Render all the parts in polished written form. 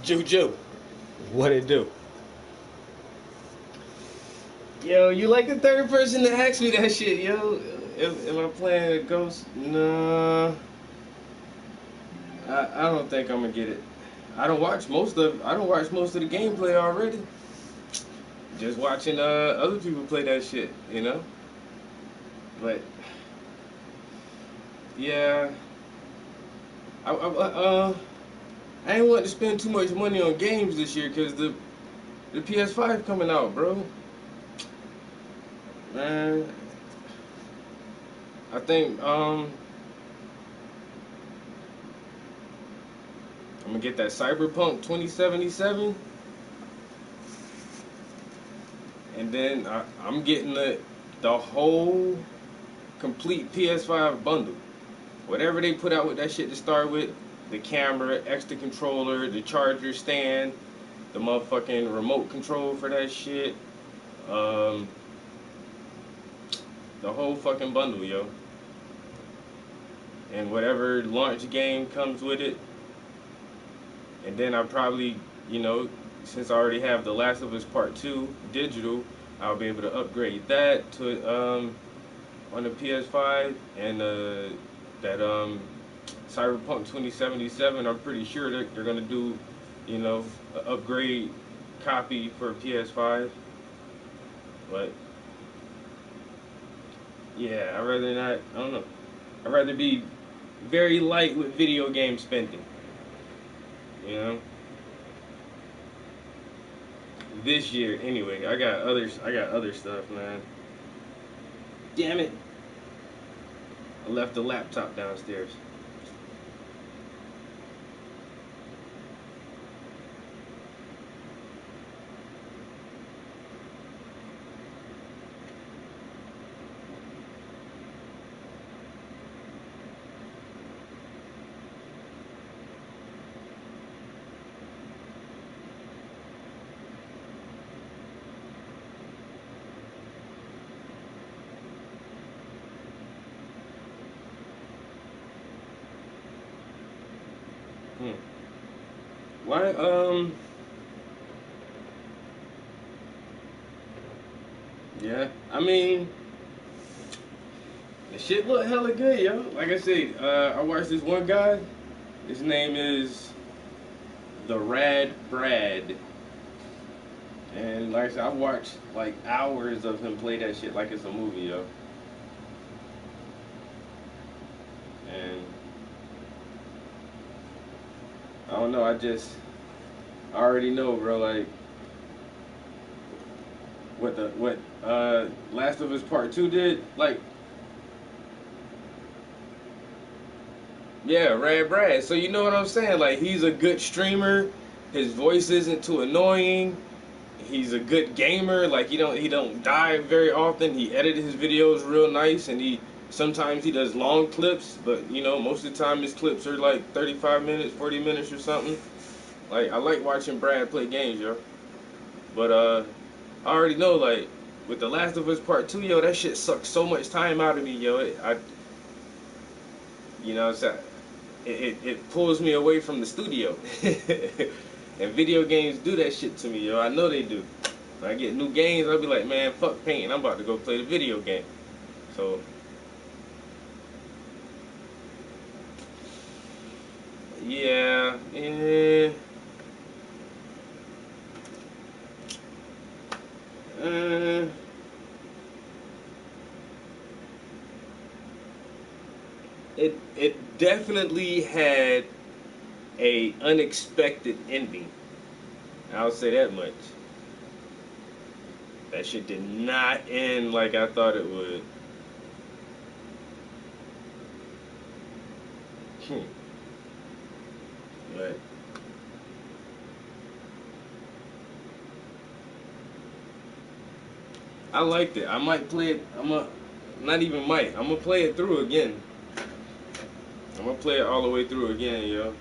Juju, what it do? Yo, you like the third person to ask me that shit, yo? Am I playing a ghost? Nah, I don't think I'm gonna get it. I don't watch most of the gameplay already. Just watching other people play that shit, you know. But yeah, I ain't want to spend too much money on games this year because the PS5 coming out, bro. Man, I think I'm gonna get that Cyberpunk 2077, and then I'm getting the whole complete PS5 bundle. Whatever they put out with that shit to start with, the camera, extra controller, the charger stand, the motherfucking remote control for that shit, um, the whole fucking bundle, yo. And whatever launch game comes with it, and then I probably, you know, since I already have The Last of Us Part 2 digital, I'll be able to upgrade that to on the PS5, and that Cyberpunk 2077. I'm pretty sure they're gonna do, you know, an upgrade copy for PS5. But yeah, I'd rather not. I don't know. I'd rather be very light with video game spending. You know, this year anyway. I got other stuff, man. Damn it! I left the laptop downstairs. Hmm. Why? Yeah. I mean, the shit look hella good, yo. Like I said, I watched this one guy. His name is the Rad Brad, and like I said, I watched like hours of him play that shit like it's a movie, yo. And I don't know. I already know, bro. Like what Last of Us Part 2 did. Like, yeah, Rad Brad. So you know what I'm saying? Like, he's a good streamer. His voice isn't too annoying. He's a good gamer. Like, he don't die very often. He edited his videos real nice, and he sometimes he does long clips, but you know most of the time his clips are like 35 minutes, 40 minutes or something. Like, I like watching Brad play games, yo. But I already know, like, with The Last of Us Part 2, yo, that shit sucked so much time out of me, yo. You know, so it pulls me away from the studio. And video games do that shit to me, yo. I know they do. When I get new games, I'll be like, man, fuck painting. I'm about to go play the video game. So, yeah, uh, it definitely had a unexpected ending. I'll say that much. That shit did not end like I thought it would. Hmm. But I liked it. I might play it. Not even might. I'm gonna play it through again. I'm gonna play it all the way through again, yo.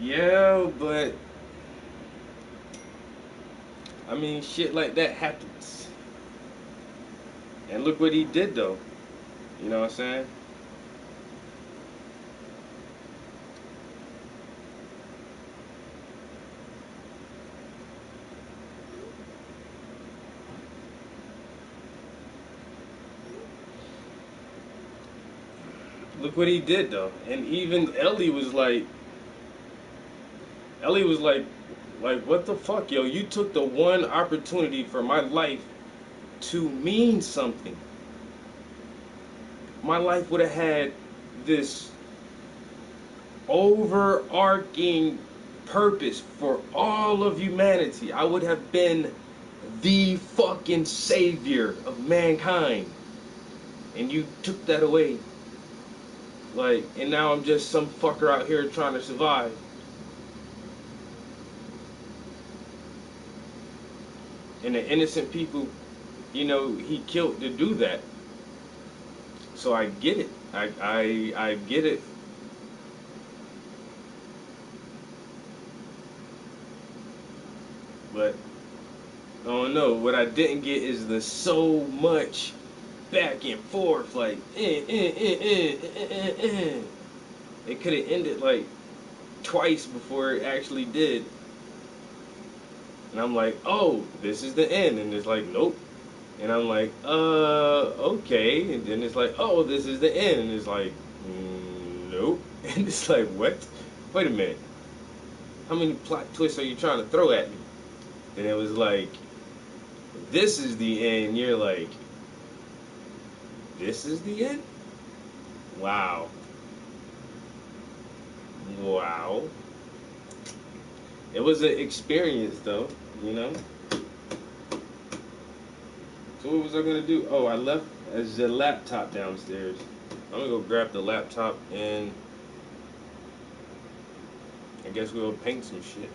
Yeah, but I mean, shit like that happens. And look what he did, though. You know what I'm saying? Look what he did, though. And even Ellie was like, what the fuck, yo? You took the one opportunity for my life to mean something. My life would have had this overarching purpose for all of humanity. I would have been the fucking savior of mankind. And you took that away. Like, and now I'm just some fucker out here trying to survive. And the innocent people, he killed to do that. So I get it. I get it. But I don't know. What I didn't get is the so much back and forth, like, It could have ended like twice before it actually did. And I'm like, oh, this is the end. And it's like, nope. And I'm like, okay. And then it's like, oh, this is the end. And it's like, nope. And it's like, what? Wait a minute. How many plot twists are you trying to throw at me? And it was like, this is the end. You're like, this is the end? Wow. Wow. It was an experience, though, you know? So what was I gonna do? Oh, I left the laptop downstairs. I'm gonna go grab the laptop and I guess we'll paint some shit.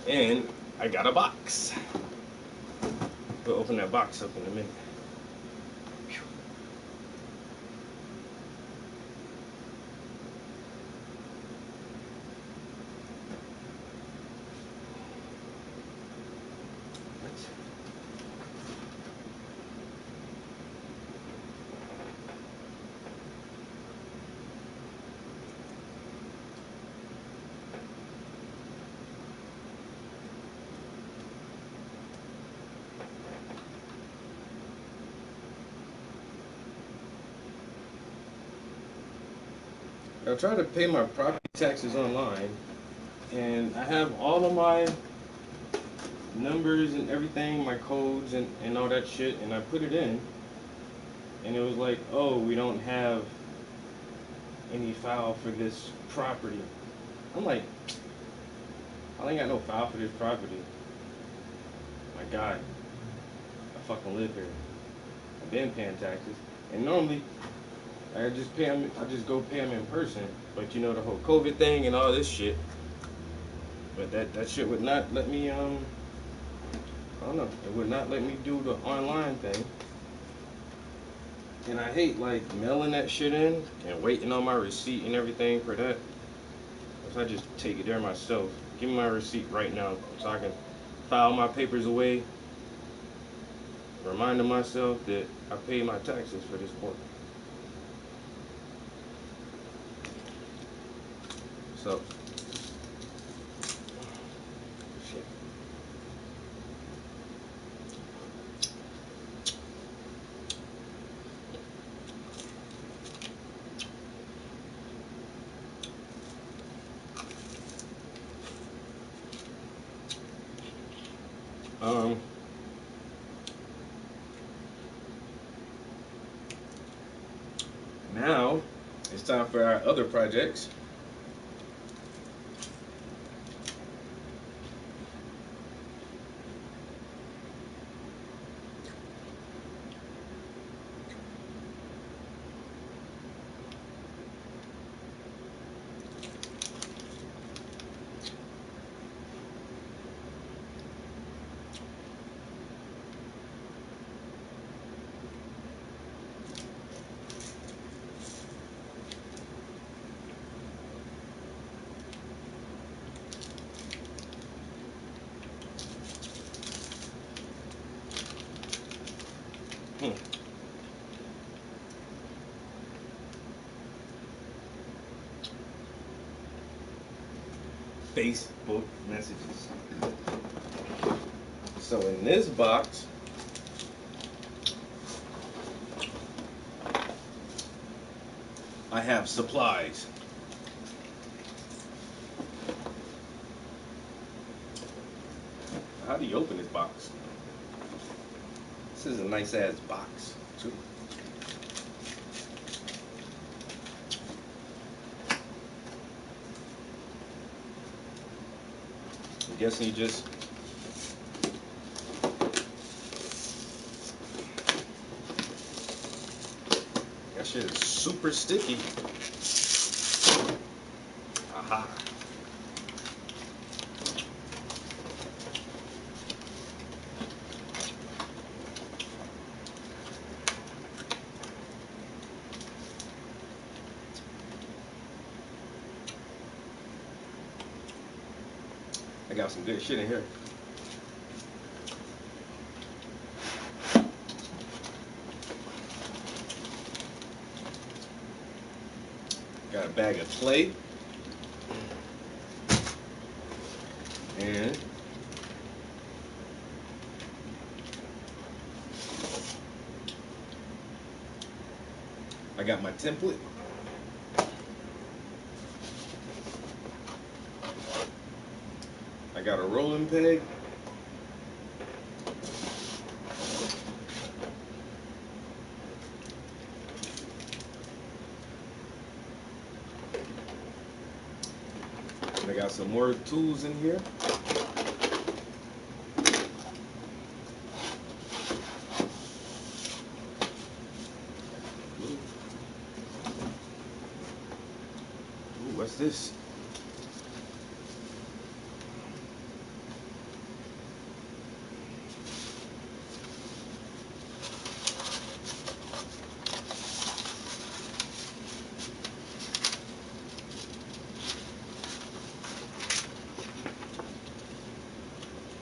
And I got a box. We'll open that box up in a minute. I try to pay my property taxes online, and I have all of my numbers and everything, my codes and all that shit, and I put it in, and it was like, oh, we don't have any file for this property. I'm like, I ain't got no file for this property. My God, I fucking live here. I've been paying taxes, and normally I just pay them. I just go pay them in person. But you know the whole COVID thing and all this shit. But that shit would not let me I don't know. It would not let me do the online thing. And I hate like mailing that shit in and waiting on my receipt and everything for that. If I just take it there myself, give me my receipt right now so I can file my papers away, reminding myself that I paid my taxes for this month. So, shit. Um, Now it's time for our other projects. Hmm. Facebook messages. So in this box, I have supplies. How do you open this box? This is a nice ass box, too. I'm guessing you just that shit is super sticky. Aha. I got some good shit in here. Got a bag of clay. And I got my template. I got a rolling peg. And I got some more tools in here. Ooh, what's this?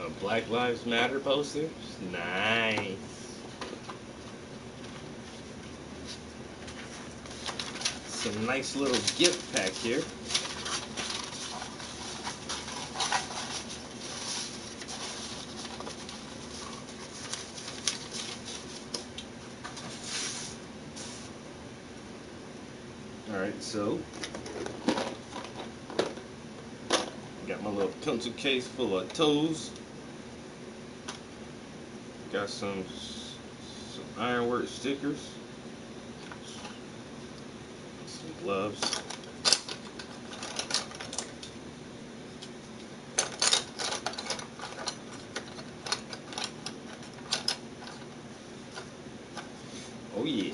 A Black Lives Matter poster. Nice. Some nice little gift pack here. Alright, so got my little pencil case full of toes. Got some ironwork stickers. Some gloves. Oh yeah.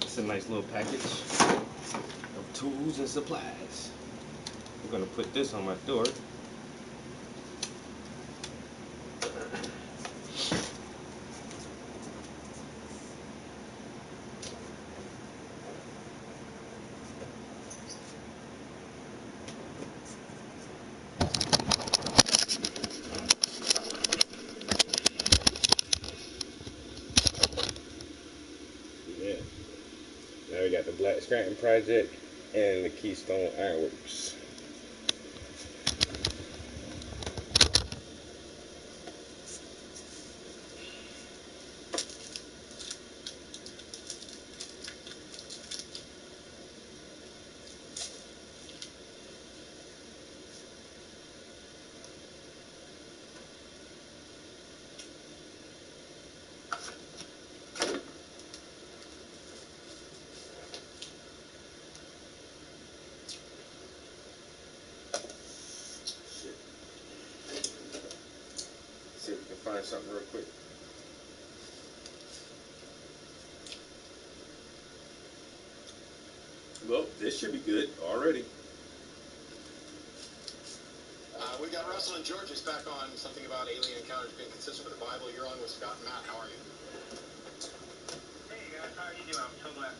It's a nice little package of tools and supplies. I'm gonna put this on my door. Yeah. Now we got the Black Scranton Project and the Keystone Ironworks. See if we can find something real quick. Well, this should be good already. We got Russell and George is back on something about alien encounters being consistent with the Bible. You're on with Scott and Matt. How are you? Hey guys, how are you doing? I'm so glad.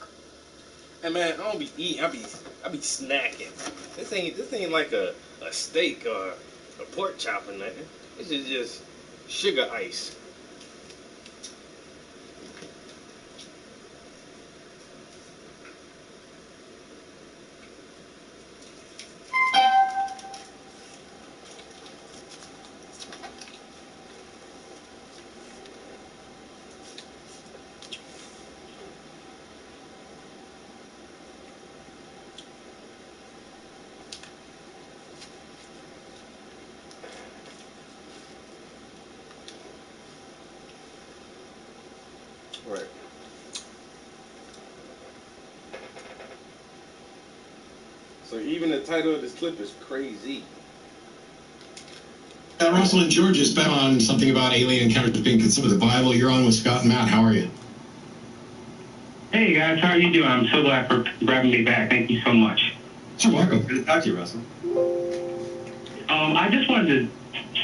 Hey man, I don't be eating. I be snacking. This ain't like a steak or a pork chop or nothing. This is just sugar ice. Right. So even the title of this clip is crazy. Russell and George is back on something about alien encounters being consistent with the Bible. You're on with Scott and Matt. How are you? Hey guys, how are you doing? I'm so glad for grabbing me back. Thank you so much. You're welcome. Good to talk to you, Russell. I just wanted to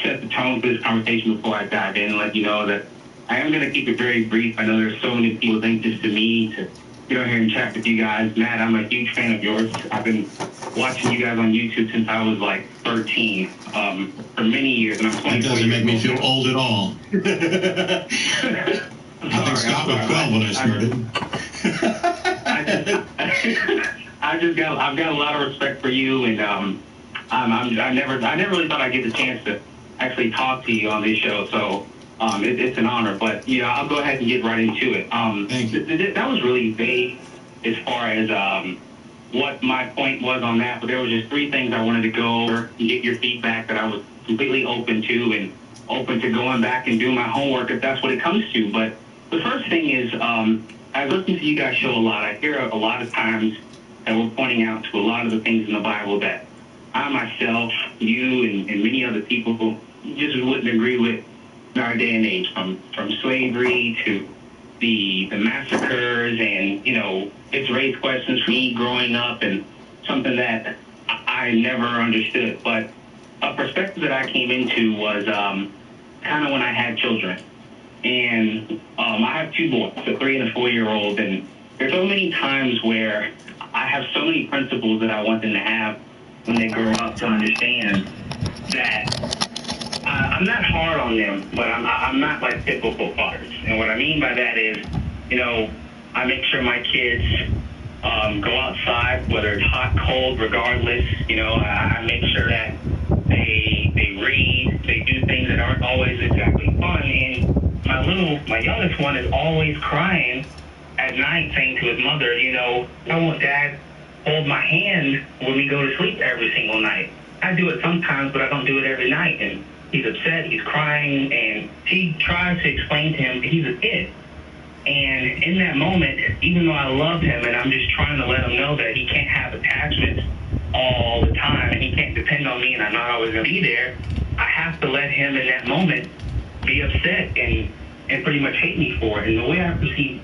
set the tone for this conversation before I dive in and let you know that I am going to keep it very brief. I know there's so many people anxious to me to get on here and chat with you guys. Matt, I'm a huge fan of yours. I've been watching you guys on YouTube since I was like 13, for many years, and I'm 24. That doesn't make me feel old at all. I think Scott was 12 when I started. I've got a lot of respect for you, and I never really thought I'd get the chance to actually talk to you on this show. So it's an honor. But I'll go ahead and get right into it. Thank you. That was really vague as far as what my point was on that. But there was just three things I wanted to go over and get your feedback that I was completely open to, and open to going back and doing my homework if that's what it comes to. But the first thing is, I listen to you guys show a lot. I hear a lot of times that we're pointing out to a lot of the things in the Bible that I myself, you, and many other people just wouldn't agree with in our day and age, from slavery to the massacres, and it's raised questions for me growing up, and something that I never understood. But a perspective that I came into was kind of when I had children. And I have two boys, a 3 and a 4-year-old, and there's so many times where I have so many principles that I want them to have when they grow up to understand that I'm not hard on them, but I'm not like typical fathers. And what I mean by that is, I make sure my kids go outside, whether it's hot, cold, regardless. I make sure that they read, they do things that aren't always exactly fun. And my youngest one is always crying at night, saying to his mother, I want Dad hold my hand when we go to sleep every single night. I do it sometimes, but I don't do it every night. And he's upset, he's crying, and she tries to explain to him that he's a kid. And in that moment, even though I love him and I'm just trying to let him know that he can't have attachments all the time and he can't depend on me and I'm not always going to be there, I have to let him in that moment be upset and pretty much hate me for it. And the way I perceive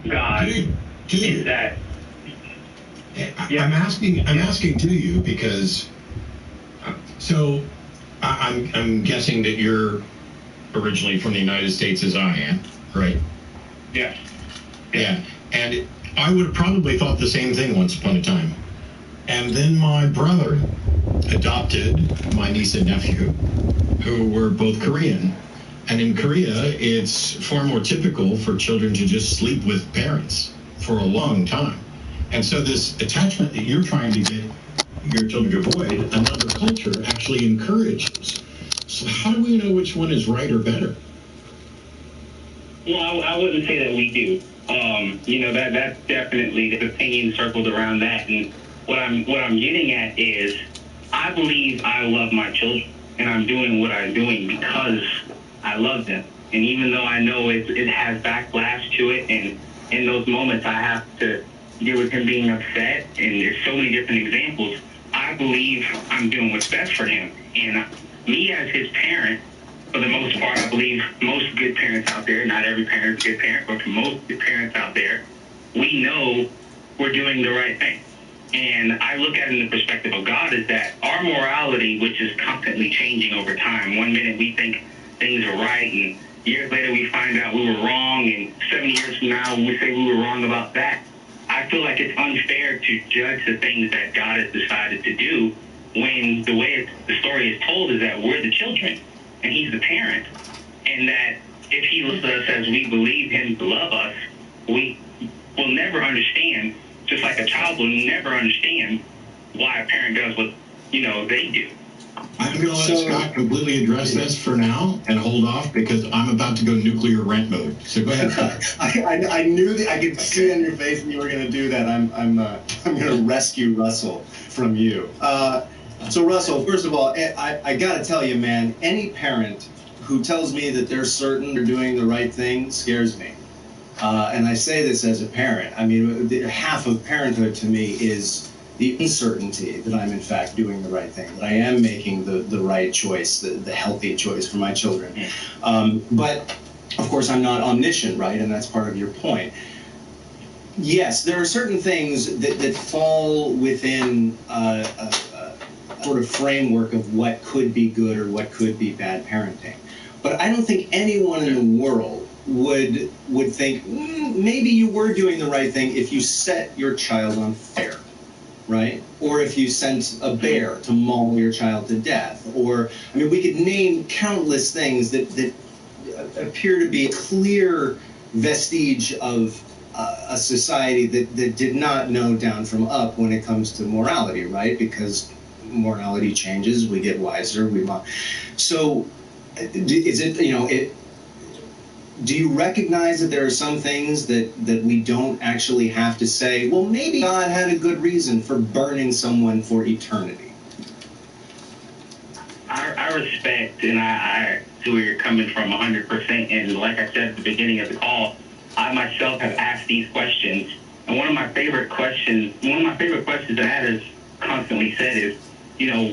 God is that... I'm asking to you because... So, I'm guessing that you're originally from the United States as I am, right? Yeah. Yeah. And I would have probably thought the same thing once upon a time. And then my brother adopted my niece and nephew, who were both Korean. And in Korea, it's far more typical for children to just sleep with parents for a long time. And so this attachment that you're trying to get your children to avoid, another culture actually encourages. So how do we know which one is right or better? Well, I wouldn't say that we do. That's definitely the opinion circled around that. And what I'm getting at is, I believe I love my children, and I'm doing what I'm doing because I love them. And even though I know it has backlash to it, and in those moments I have to deal with him being upset, and there's so many different examples, I believe I'm doing what's best for him. And me as his parent, for the most part, I believe most good parents out there, not every parent's a good parent, but for most good parents out there, we know we're doing the right thing. And I look at it in the perspective of God is that our morality, which is constantly changing over time, 1 minute we think things are right, and years later we find out we were wrong, and 7 years from now we say we were wrong about that. I feel like it's unfair to judge the things that God has decided to do when the way the story is told is that we're the children and he's the parent, and that if he loves us as we believe him to love us, we will never understand, just like a child will never understand why a parent does what, they do. I'm going to let Scott completely address this for now and hold off because I'm about to go nuclear rant mode. So go ahead, Scott. I knew that I could see on your face when you were going to do that. I'm going to rescue Russell from you. So Russell, first of all, I got to tell you, man, any parent who tells me that they're certain they're doing the right thing scares me. And I say this as a parent. I mean, half of parenthood to me is the uncertainty that I'm in fact doing the right thing, that I am making the right choice, the healthy choice for my children. But of course, I'm not omniscient, right? And that's part of your point. Yes, there are certain things that fall within a sort of framework of what could be good or what could be bad parenting. But I don't think anyone in the world would think, maybe you were doing the right thing if you set your child on fire, right? Or if you sent a bear to maul your child to death. Or, I mean, we could name countless things that appear to be a clear vestige of a society that did not know down from up when it comes to morality, right? Because morality changes, we get wiser, so is it, do you recognize that there are some things that we don't actually have to say, well, maybe God had a good reason for burning someone for eternity? I respect and I see where you're coming from 100%. And like I said at the beginning of the call, I myself have asked these questions. And one of my favorite questions that I have constantly said is,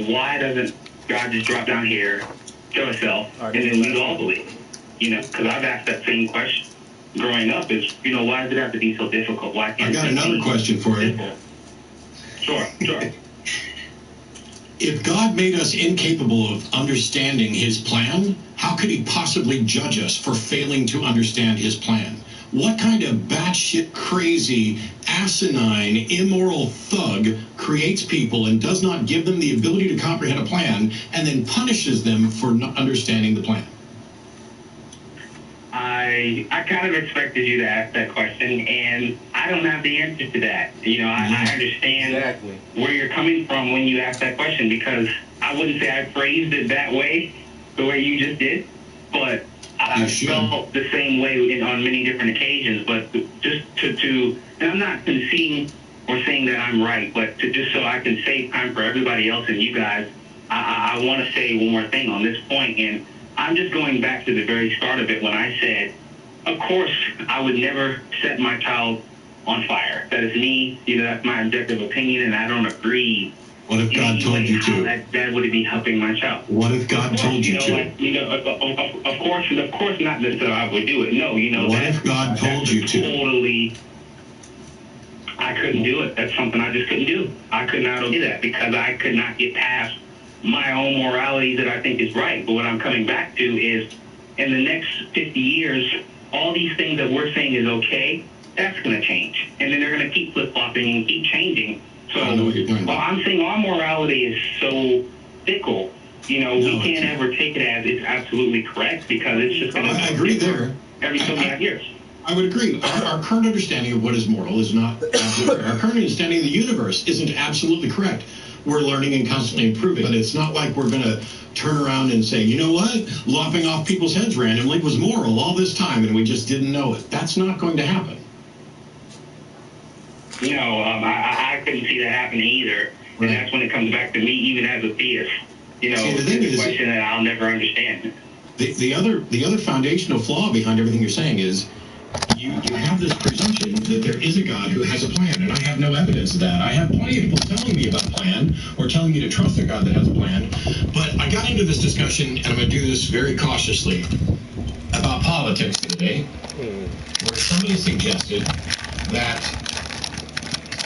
why doesn't God just drop down here, kill himself, and then we'd all believe? Because I've asked that same question growing up is, why does it have to be so difficult? Why can't I got another question for you. Sure. If God made us incapable of understanding his plan, how how could he possibly judge us for failing to understand his plan? What kind of batshit crazy, asinine, immoral thug creates people and does not give them the ability to comprehend a plan and then punishes them for not understanding the plan? I kind of expected you to ask that question, and I don't have the answer to that. You know, I understand Exactly. where you're coming from when you ask that question, because I wouldn't say I phrased it that way, the way you just did, but I felt the same way on many different occasions. But just to and I'm not conceding or saying that I'm right, but just so I can save time for everybody else and you guys, I want to say one more thing on this point, and I'm just going back to the very start of it when I said, of course, I would never set my child on fire. That is me. You know, that's my objective opinion, and I don't agree. What if God told you to? That would be helping my child. What if God told you to? Of course, not necessarily I would do it. No, you know. What if God told you to? Totally. I couldn't do it. That's something I just couldn't do. I could not do that because I could not get past my own morality that I think is right. But what I'm coming back to is, in the next 50 years, all these things that we're saying is okay, that's going to change. And then they're going to keep flip-flopping and keep changing. So while I'm saying our morality is so fickle, you know, we can't ever take it as it's absolutely correct, because it's just going to... I agree there. Every so many years. I would agree. Our current understanding of what is moral is not absolutely correct. Our current understanding of the universe isn't absolutely correct. We're learning and constantly improving, but it's not like we're going to turn around and say, you know what, lopping off people's heads randomly was moral all this time and we just didn't know it. That's not going to happen. You know, I couldn't see that happening either. Right. And that's when it comes back to me, even as a theist. You know, See, the thing it's a is, question that I'll never understand. The other foundational flaw behind everything you're saying is you have this presumption that there is a God who has a plan, and I have no evidence of that. I have plenty of people telling me about a plan or telling me to trust a God that has a plan, but I got into this discussion, and I'm going to do this very cautiously, about politics today, where somebody suggested that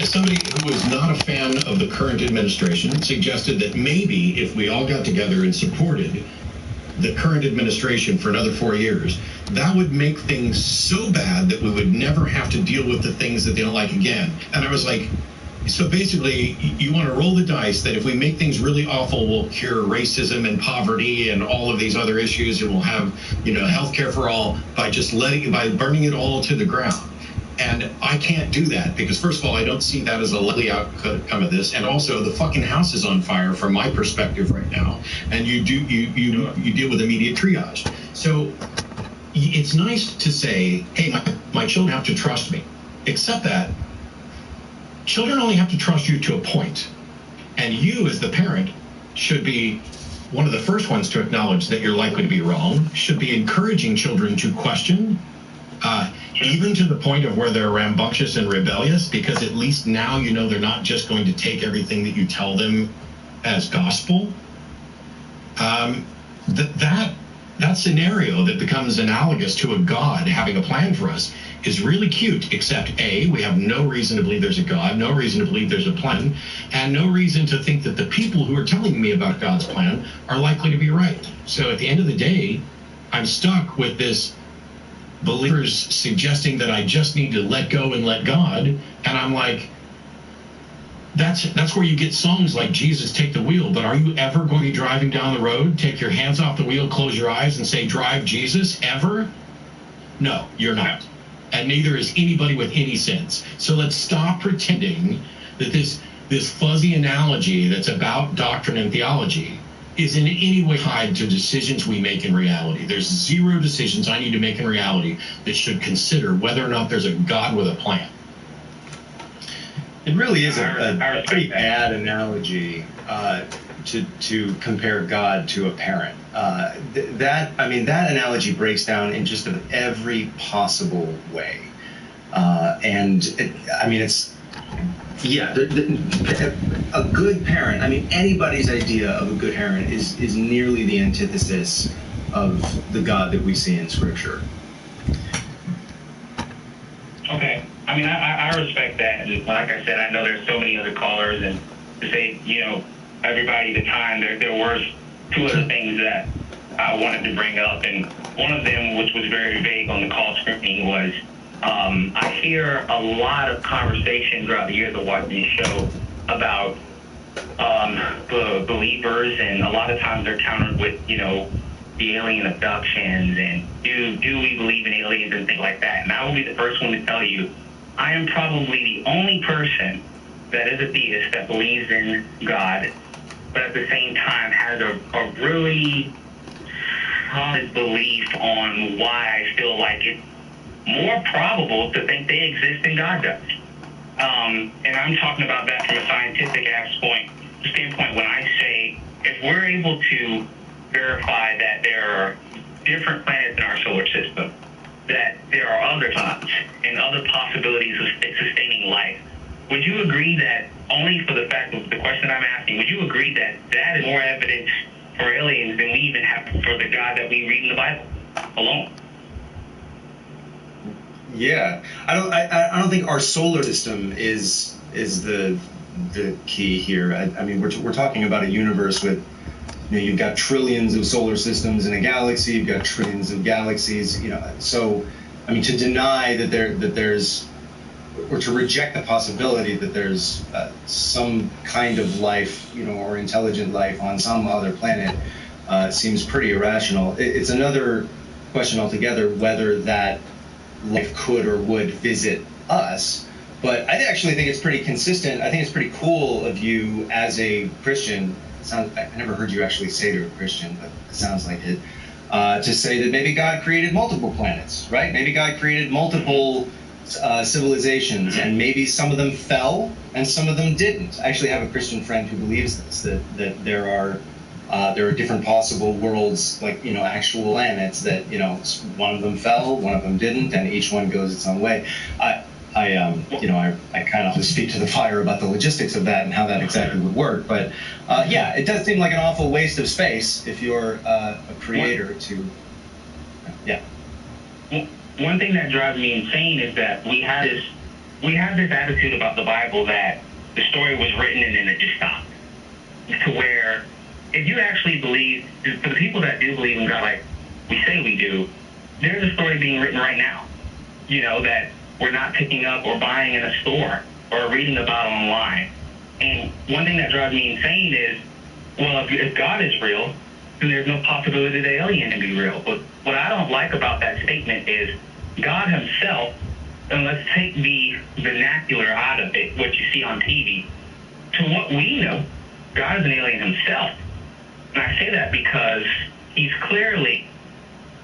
somebody who was not a fan of the current administration suggested that maybe if we all got together and supported the current administration for another 4 years, that would make things so bad that we would never have to deal with the things that they don't like again. And I was like, so basically, you want to roll the dice that if we make things really awful, we'll cure racism and poverty and all of these other issues, and we'll have, you know, healthcare for all by just by burning it all to the ground. And I can't do that because, first of all, I don't see that as a likely outcome of this, and also the fucking house is on fire from my perspective right now, and you deal with immediate triage. So it's nice to say, hey, my children have to trust me, except that children only have to trust you to a point, and you as the parent should be one of the first ones to acknowledge that you're likely to be wrong, should be encouraging children to question, even to the point of where they're rambunctious and rebellious, because at least now you know they're not just going to take everything that you tell them as gospel. That scenario that becomes analogous to a God having a plan for us is really cute, except A, we have no reason to believe there's a God, no reason to believe there's a plan, and no reason to think that the people who are telling me about God's plan are likely to be right. So at the end of the day, I'm stuck with this believers suggesting that I just need to let go and let God, and I'm like, that's where you get songs like Jesus Take the Wheel, but are you ever going to be driving down the road, take your hands off the wheel, close your eyes and say drive Jesus ever? No, you're not, and neither is anybody with any sense. So let's stop pretending that this fuzzy analogy that's about doctrine and theology is in any way tied to decisions we make in reality. There's zero decisions I need to make in reality that should consider whether or not there's a God with a plan. It really is a pretty bad analogy to compare God to a parent. That analogy breaks down in just every possible way. A good parent, anybody's idea of a good parent is nearly the antithesis of the God that we see in Scripture. Okay. I respect that. And like I said, I know there's so many other callers, and to say, everybody at the time, there were two other things that I wanted to bring up, and one of them, which was very vague on the call screening, was I hear a lot of conversation throughout the years of watching the show about the believers, and a lot of times they're countered with, the alien abductions and do we believe in aliens and things like that. And I will be the first one to tell you, I am probably the only person that is a theist that believes in God, but at the same time has a really solid belief on why I feel like it's more probable to think they exist than God does. And I'm talking about that from a scientific standpoint when I say if we're able to verify that there are different planets in our solar system, that there are other planets and other possibilities of sustaining life, would you agree that, only for the fact of the question I'm asking, would you agree that that is more evidence for aliens than we even have for the God that we read in the Bible alone? Yeah, I don't think our solar system is the key here. I mean, we're talking about a universe with, you've got trillions of solar systems in a galaxy. You've got trillions of galaxies. So I mean, to deny that there's, or to reject the possibility that there's some kind of life, or intelligent life on some other planet, seems pretty irrational. It's another question altogether whether that life could or would visit us. But I actually think it's pretty consistent. I think it's pretty cool of you as a Christian. I never heard you actually say to a Christian, but it sounds like it, to say that maybe God created multiple planets, right? Maybe God created multiple civilizations, and maybe some of them fell and some of them didn't. I actually have a Christian friend who believes this, that there are different possible worlds, like, actual planets that, one of them fell, one of them didn't, and each one goes its own way. I kind of speak to the fire about the logistics of that and how that exactly would work. But yeah, it does seem like an awful waste of space if you're a creator to, yeah. One thing that drives me insane is that we have this attitude about the Bible that the story was written and then it just stopped. To where, if you actually believe, for the people that do believe in God, like we say we do, there's a story being written right now, that we're not picking up or buying in a store or reading about online. And one thing that drives me insane is, well, if God is real, then there's no possibility the alien can be real. But what I don't like about that statement is God himself, and let's take the vernacular out of it, what you see on TV, to what we know, God is an alien himself. And I say that because he's clearly,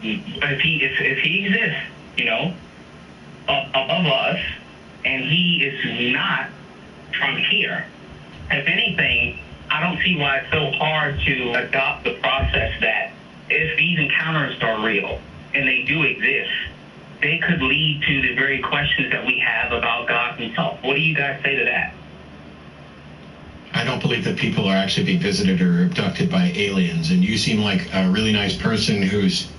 if he exists, above us, and he is not from here. If anything, I don't see why it's so hard to adopt the process that if these encounters are real and they do exist, they could lead to the very questions that we have about God himself. What do you guys say to that? I don't believe that people are actually being visited or abducted by aliens, and you seem like a really nice person who's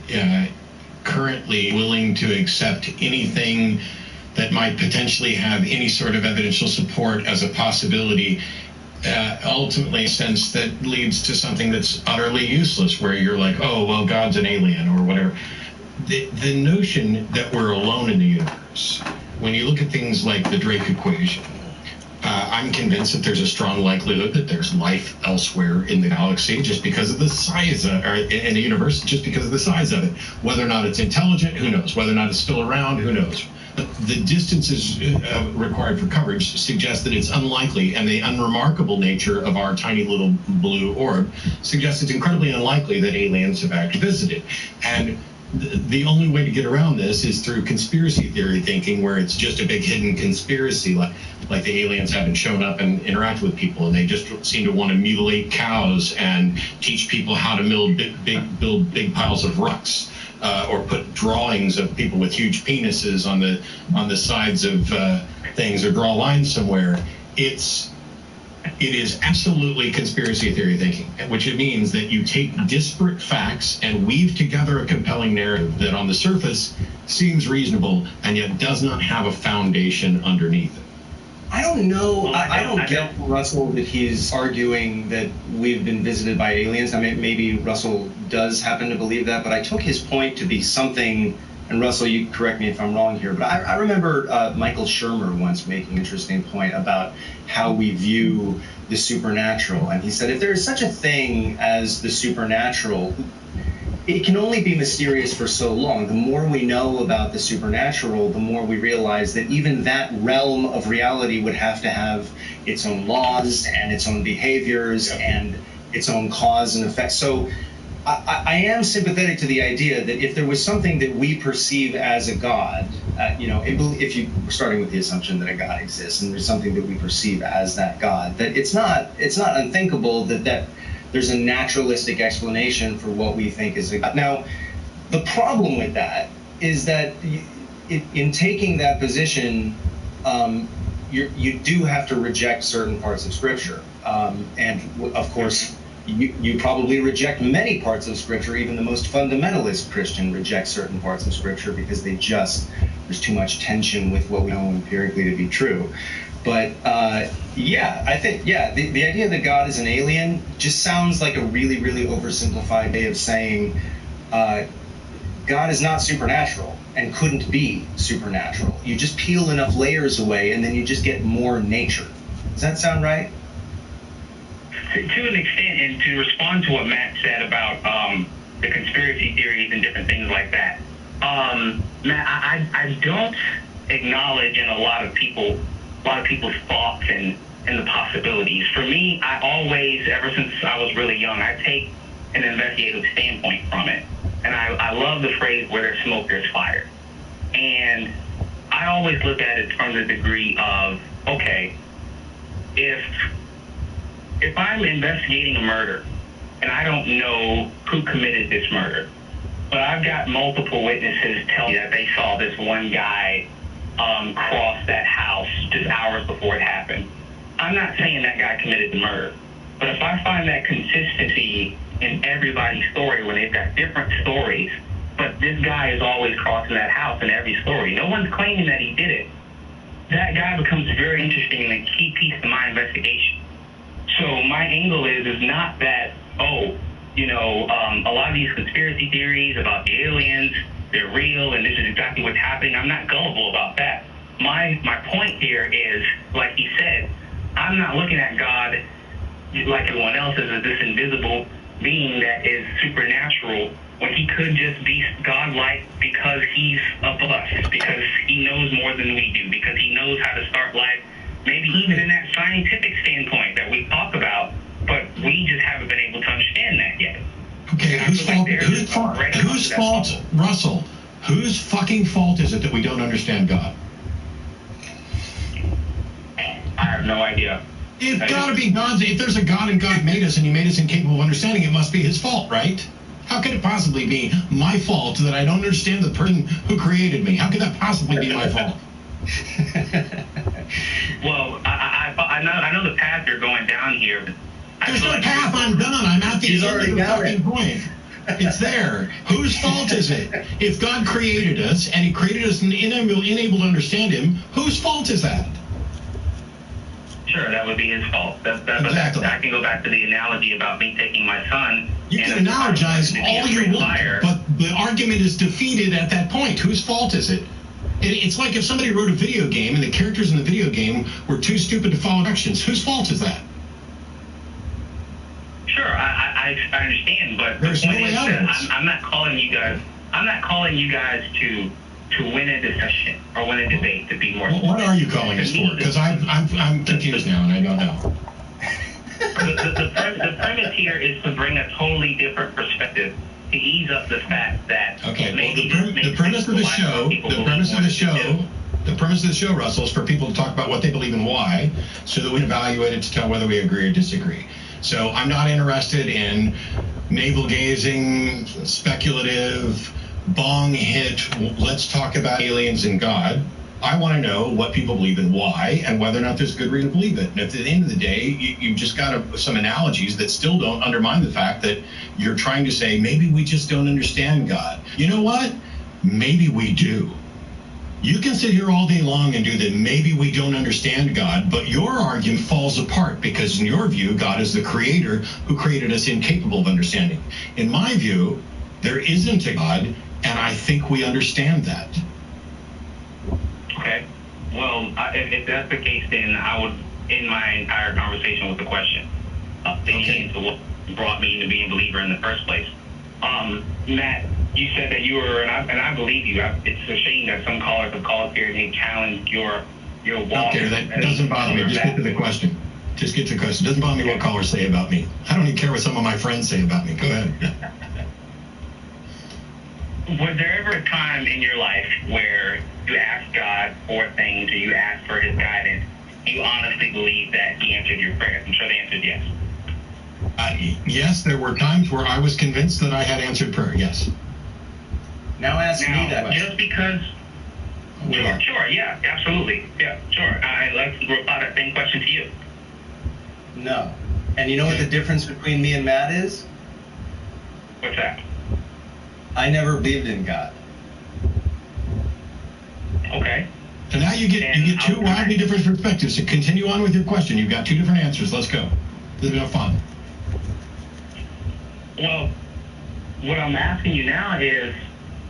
currently willing to accept anything that might potentially have any sort of evidential support as a possibility, ultimately a sense that leads to something that's utterly useless, where you're like, oh, well, God's an alien or whatever. The notion that we're alone in the universe, when you look at things like the Drake equation, I'm convinced that there's a strong likelihood that there's life elsewhere in the galaxy just because of the size of, or in the universe, just because of the size of it. Whether or not it's intelligent, who knows? Whether or not it's still around, who knows? The distances required for coverage suggest that it's unlikely, and the unremarkable nature of our tiny little blue orb suggests it's incredibly unlikely that aliens have actually visited. And the only way to get around this is through conspiracy theory thinking, where it's just a big hidden conspiracy, like the aliens haven't shown up and interacted with people, and they just seem to want to mutilate cows and teach people how to build big piles of rocks, or put drawings of people with huge penises on the sides of things, or draw lines somewhere. It is absolutely conspiracy theory thinking, which it means that you take disparate facts and weave together a compelling narrative that on the surface seems reasonable and yet does not have a foundation underneath it. I don't know. I don't get Russell that he's arguing that we've been visited by aliens. I mean, maybe Russell does happen to believe that, but I took his point to be something, and Russell, you correct me if I'm wrong here, but I remember Michael Shermer once making an interesting point about how we view the supernatural. And he said, if there is such a thing as the supernatural, it can only be mysterious for so long. The more we know about the supernatural, the more we realize that even that realm of reality would have to have its own laws and its own behaviors and its own cause and effect. So I am sympathetic to the idea that if there was something that we perceive as a God, if you were starting with the assumption that a God exists and there's something that we perceive as that God, that it's not unthinkable that there's a naturalistic explanation for what we think is a God. Now, the problem with that is that in taking that position, you do have to reject certain parts of Scripture. And of course, you probably reject many parts of Scripture. Even the most fundamentalist Christian rejects certain parts of Scripture because there's too much tension with what we know empirically to be true. But I think the idea that God is an alien just sounds like a really, really oversimplified way of saying God is not supernatural and couldn't be supernatural. You just peel enough layers away and then you just get more nature. Does that sound right? To an extent, and to respond to what Matt said about the conspiracy theories and different things like that, Matt, I don't acknowledge in a lot of people's thoughts and the possibilities. For me, I always, ever since I was really young, I take an investigative standpoint from it. And I love the phrase, where there's smoke, there's fire. And I always look at it from the degree of, okay, if I'm investigating a murder and I don't know who committed this murder, but I've got multiple witnesses tell me that they saw this one guy cross that house just hours before it happened, I'm not saying that guy committed the murder. But if I find that consistency in everybody's story when they've got different stories, but this guy is always crossing that house in every story, no one's claiming that he did it, that guy becomes very interesting and a key piece to my investigation. So my angle is not that, a lot of these conspiracy theories about the aliens, they're real and this is exactly what's happening. I'm not gullible about that. My point here is, like he said, I'm not looking at God like everyone else as this invisible being that is supernatural when he could just be godlike because he's above us, because he knows more than we do, because he knows how to start life, maybe even in that scientific standpoint that we talk about, but we just haven't been able to understand that yet. Okay, whose fault, Russell, whose fucking fault is it that we don't understand God? I have no idea. It's got to be God's. If there's a God and God made us and he made us incapable of understanding, it must be his fault, right? How could it possibly be my fault that I don't understand the person who created me? How could that possibly be my fault? Well, I know the path you're going down here. But there's no path. I'm done. I'm at the end of the fucking point. It's there. Whose fault is it? If God created us and he created us unable to understand him, whose fault is that? Sure, that would be his fault. Exactly. I can go back to the analogy about me taking my son. You can analogize all you want, but the argument is defeated at that point. Whose fault is it? It's like if somebody wrote a video game and the characters in the video game were too stupid to follow directions. Whose fault is that? Sure, I understand, but there's the point no way is out that of this. I'm not calling you guys to win a discussion or win a debate, to be more specific. What are you calling us for? Because I'm confused now and I don't know. The premise here is to bring a totally different perspective to ease up the fact that the premise of the show, Russell, is for people to talk about what they believe and why, so that we can evaluate it to tell whether we agree or disagree. So I'm not interested in navel-gazing, speculative, bong hit, let's talk about aliens and God. I want to know what people believe and why, and whether or not there's good reason to believe it. And at the end of the day, you've just got some analogies that still don't undermine the fact that you're trying to say, maybe we just don't understand God. You know what? Maybe we do. You can sit here all day long and do that. Maybe we don't understand God, but your argument falls apart because in your view, God is the creator who created us incapable of understanding. In my view, there isn't a God, and I think we understand that. Okay. Well, if that's the case, then I would end my entire conversation with the question. Thinking into what brought me to being a believer in the first place. Matt, you said that you were, and I believe you. It's a shame that some callers have called here and they challenged your walk. Okay, that doesn't bother me. Just get to the question. Just get to the question. It doesn't bother me what callers say about me. I don't even care what some of my friends say about me. Go ahead. Was there ever a time in your life where you asked God for things or you asked for his guidance, you honestly believe that he answered your prayers? I'm sure the answer is yes. Yes, there were times where I was convinced that I had answered prayer. Yes. Now ask me that question. Just because... Sure, yeah, absolutely. Yeah, sure. Let's reply that same question to you. No. And you know what the difference between me and Matt is? What's that? I never believed in God. Okay. So now you get two wildly different perspectives. So continue on with your question. You've got two different answers. Let's go. This is no fun. Well, what I'm asking you now is,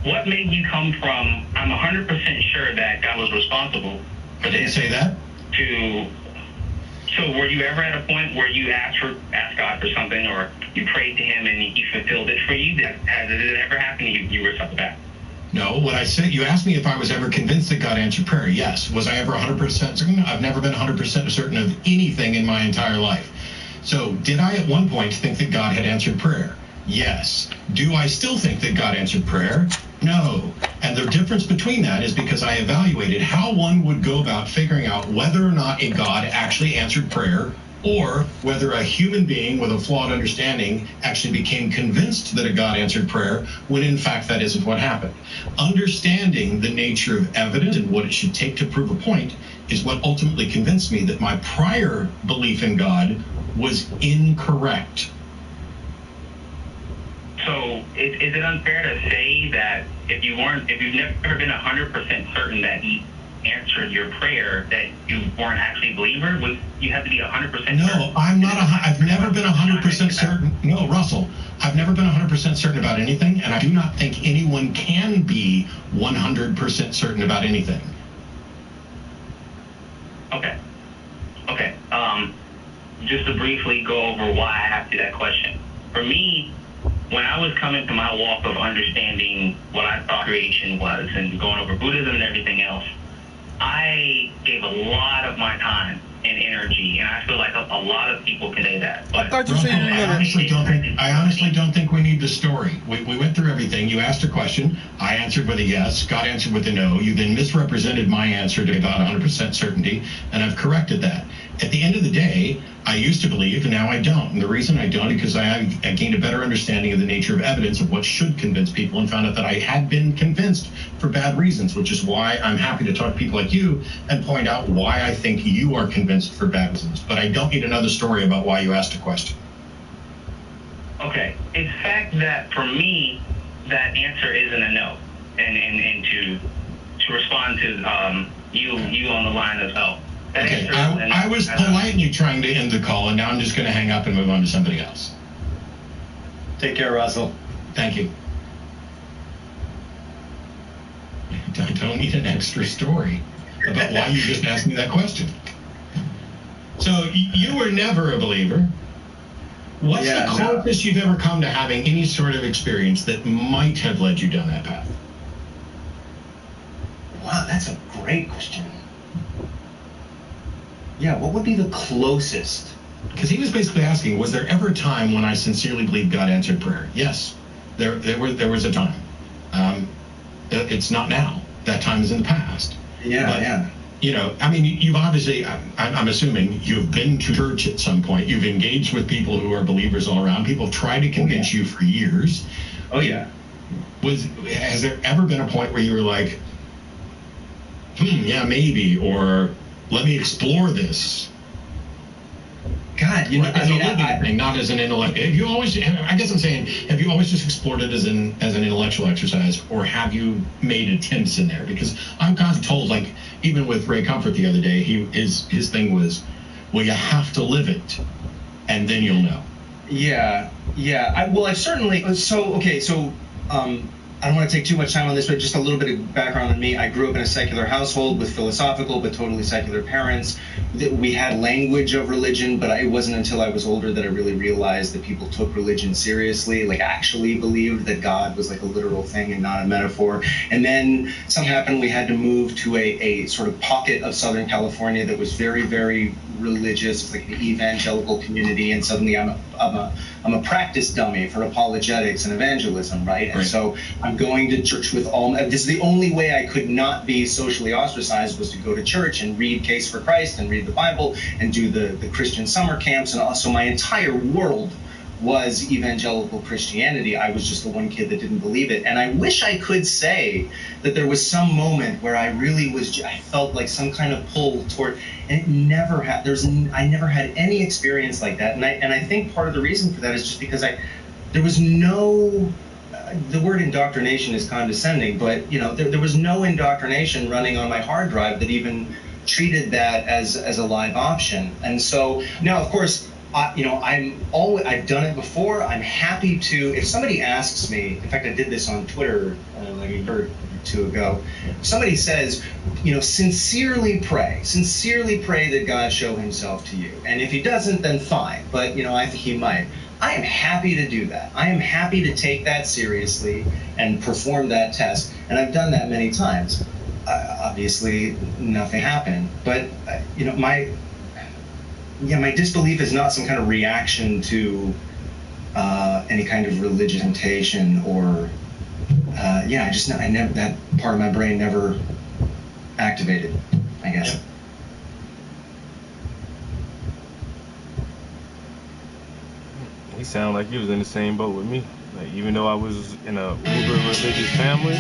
what made you come from, I'm 100% sure that God was responsible for I didn't this, say that. So were you ever at a point where you asked God for something, or you prayed to him and he fulfilled it for you? Did it ever happen to you? You were something back? No, what I said, you asked me if I was ever convinced that God answered prayer. Yes. Was I ever 100% certain? I've never been 100% certain of anything in my entire life. So did I at one point think that God had answered prayer? Yes. Do I still think that God answered prayer? No. And the difference between that is because I evaluated how one would go about figuring out whether or not a God actually answered prayer, or whether a human being with a flawed understanding actually became convinced that a God answered prayer, when in fact that isn't what happened. Understanding the nature of evidence and what it should take to prove a point is what ultimately convinced me that my prior belief in God was incorrect. So is it unfair to say that if you've never been 100% certain that he answered your prayer, that you weren't actually a believer? You have to be 100% certain? No, I'm not. I've never been 100% certain. No, Russell, I've never been 100% certain about anything, and I do not think anyone can be 100% certain about anything. Okay. Just to briefly go over why I asked you that question. For me, when I was coming to my walk of understanding what I thought creation was and going over Buddhism and everything else, I gave a lot of my time and energy, and I feel like a lot of people can say that. But I thought you said you were I honestly don't think we need the story. We went through everything. You asked a question. I answered with a yes. Scott answered with a no. You then misrepresented my answer to about 100% certainty, and I've corrected that. At the end of the day, I used to believe, and now I don't. And the reason I don't is because I gained a better understanding of the nature of evidence of what should convince people, and found out that I had been convinced for bad reasons, which is why I'm happy to talk to people like you and point out why I think you are convinced for bad reasons. But I don't need another story about why you asked a question. Okay. It's fact that for me, that answer isn't a no. And to respond to you on the line as well. Okay, I was politely trying to end the call, and now I'm just going to hang up and move on to somebody else. Take care, Russell. Thank you. I don't need an extra story about why you just asked me that question. So you were never a believer. What's the closest you've ever come to having any sort of experience that might have led you down that path? Wow, that's a great question. Yeah, what would be the closest? Because he was basically asking, was there ever a time when I sincerely believed God answered prayer? Yes, there was a time. It's not now. That time is in the past. Yeah. You know, I mean, you've obviously, I'm assuming you've been to church at some point. You've engaged with people who are believers all around. People have tried to convince you for years. Oh, yeah. Has there ever been a point where you were like, yeah, maybe, or let me explore this? God, you know, as a living thing, not as an intellect. Have you always? I guess I'm saying, have you always just explored it as an intellectual exercise, or have you made attempts in there? Because I'm constantly told, like, even with Ray Comfort the other day, his thing was, well, you have to live it, and then you'll know. Yeah. I certainly. I don't want to take too much time on this, but just a little bit of background on me. I grew up in a secular household with philosophical but totally secular parents. We had language of religion, but it wasn't until I was older that I really realized that people took religion seriously, like actually believed that God was like a literal thing and not a metaphor. And then something happened. We had to move to a sort of pocket of Southern California that was very, very religious. It's like an evangelical community, and suddenly I'm a practice dummy for apologetics and evangelism, right? And so I'm going to church with all. This is the only way I could not be socially ostracized, was to go to church and read Case for Christ and read the Bible and do the Christian summer camps, and also my entire world was evangelical Christianity. I was just the one kid that didn't believe it. And I wish I could say that there was some moment where I really I felt like some kind of pull toward, and it never had. I never had any experience like that. And I think part of the reason for that is just because there was no. The word indoctrination is condescending, but there was no indoctrination running on my hard drive that even treated that as a live option. And so now, of course, I've done it before. I'm happy to, if somebody asks me, in fact, I did this on Twitter like a year or two ago. If somebody says, sincerely pray that God show himself to you. And if he doesn't, then fine. But, I think he might. I am happy to do that. I am happy to take that seriously and perform that test. And I've done that many times. Obviously, nothing happened. But, my disbelief is not some kind of reaction to any kind of religious temptation or, I never, that part of my brain never activated, I guess. Yeah. He sounded like he was in the same boat with me. Like, even though I was in a uber religious family.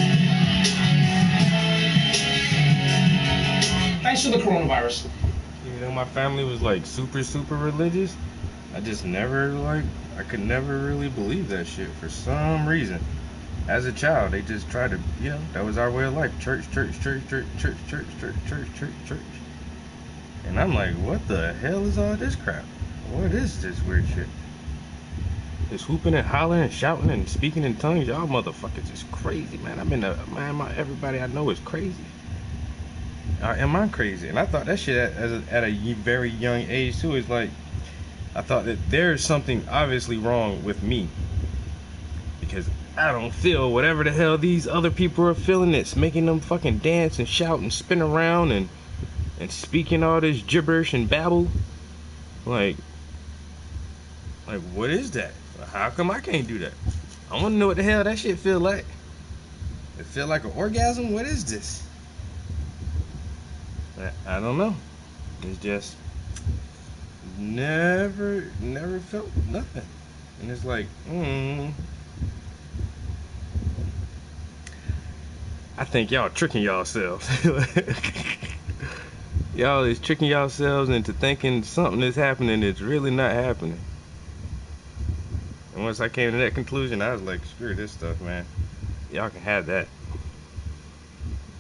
Thanks for the coronavirus. Even though my family was like super, super religious, I just never I could never really believe that shit for some reason. As a child, they just tried to, that was our way of life. Church. And I'm like, what the hell is all this crap? What is this weird shit? Just whooping and hollering and shouting and speaking in tongues. Y'all motherfuckers is crazy, man. Everybody I know is crazy. Am I crazy? And I thought that shit at a very young age too. Is like, I thought that there's something obviously wrong with me, because I don't feel whatever the hell these other people are feeling. It's making them fucking dance and shout and spin around and speaking all this gibberish and babble. Like what is that? How come I can't do that? I want to know what the hell that shit feel like. It feel like an orgasm? What is this? I don't know. It's just never felt nothing. And it's like, I think y'all tricking yourselves. Y'all is tricking yourselves into thinking something is happening that's really not happening. And once I came to that conclusion, I was like, screw this stuff, man. Y'all can have that.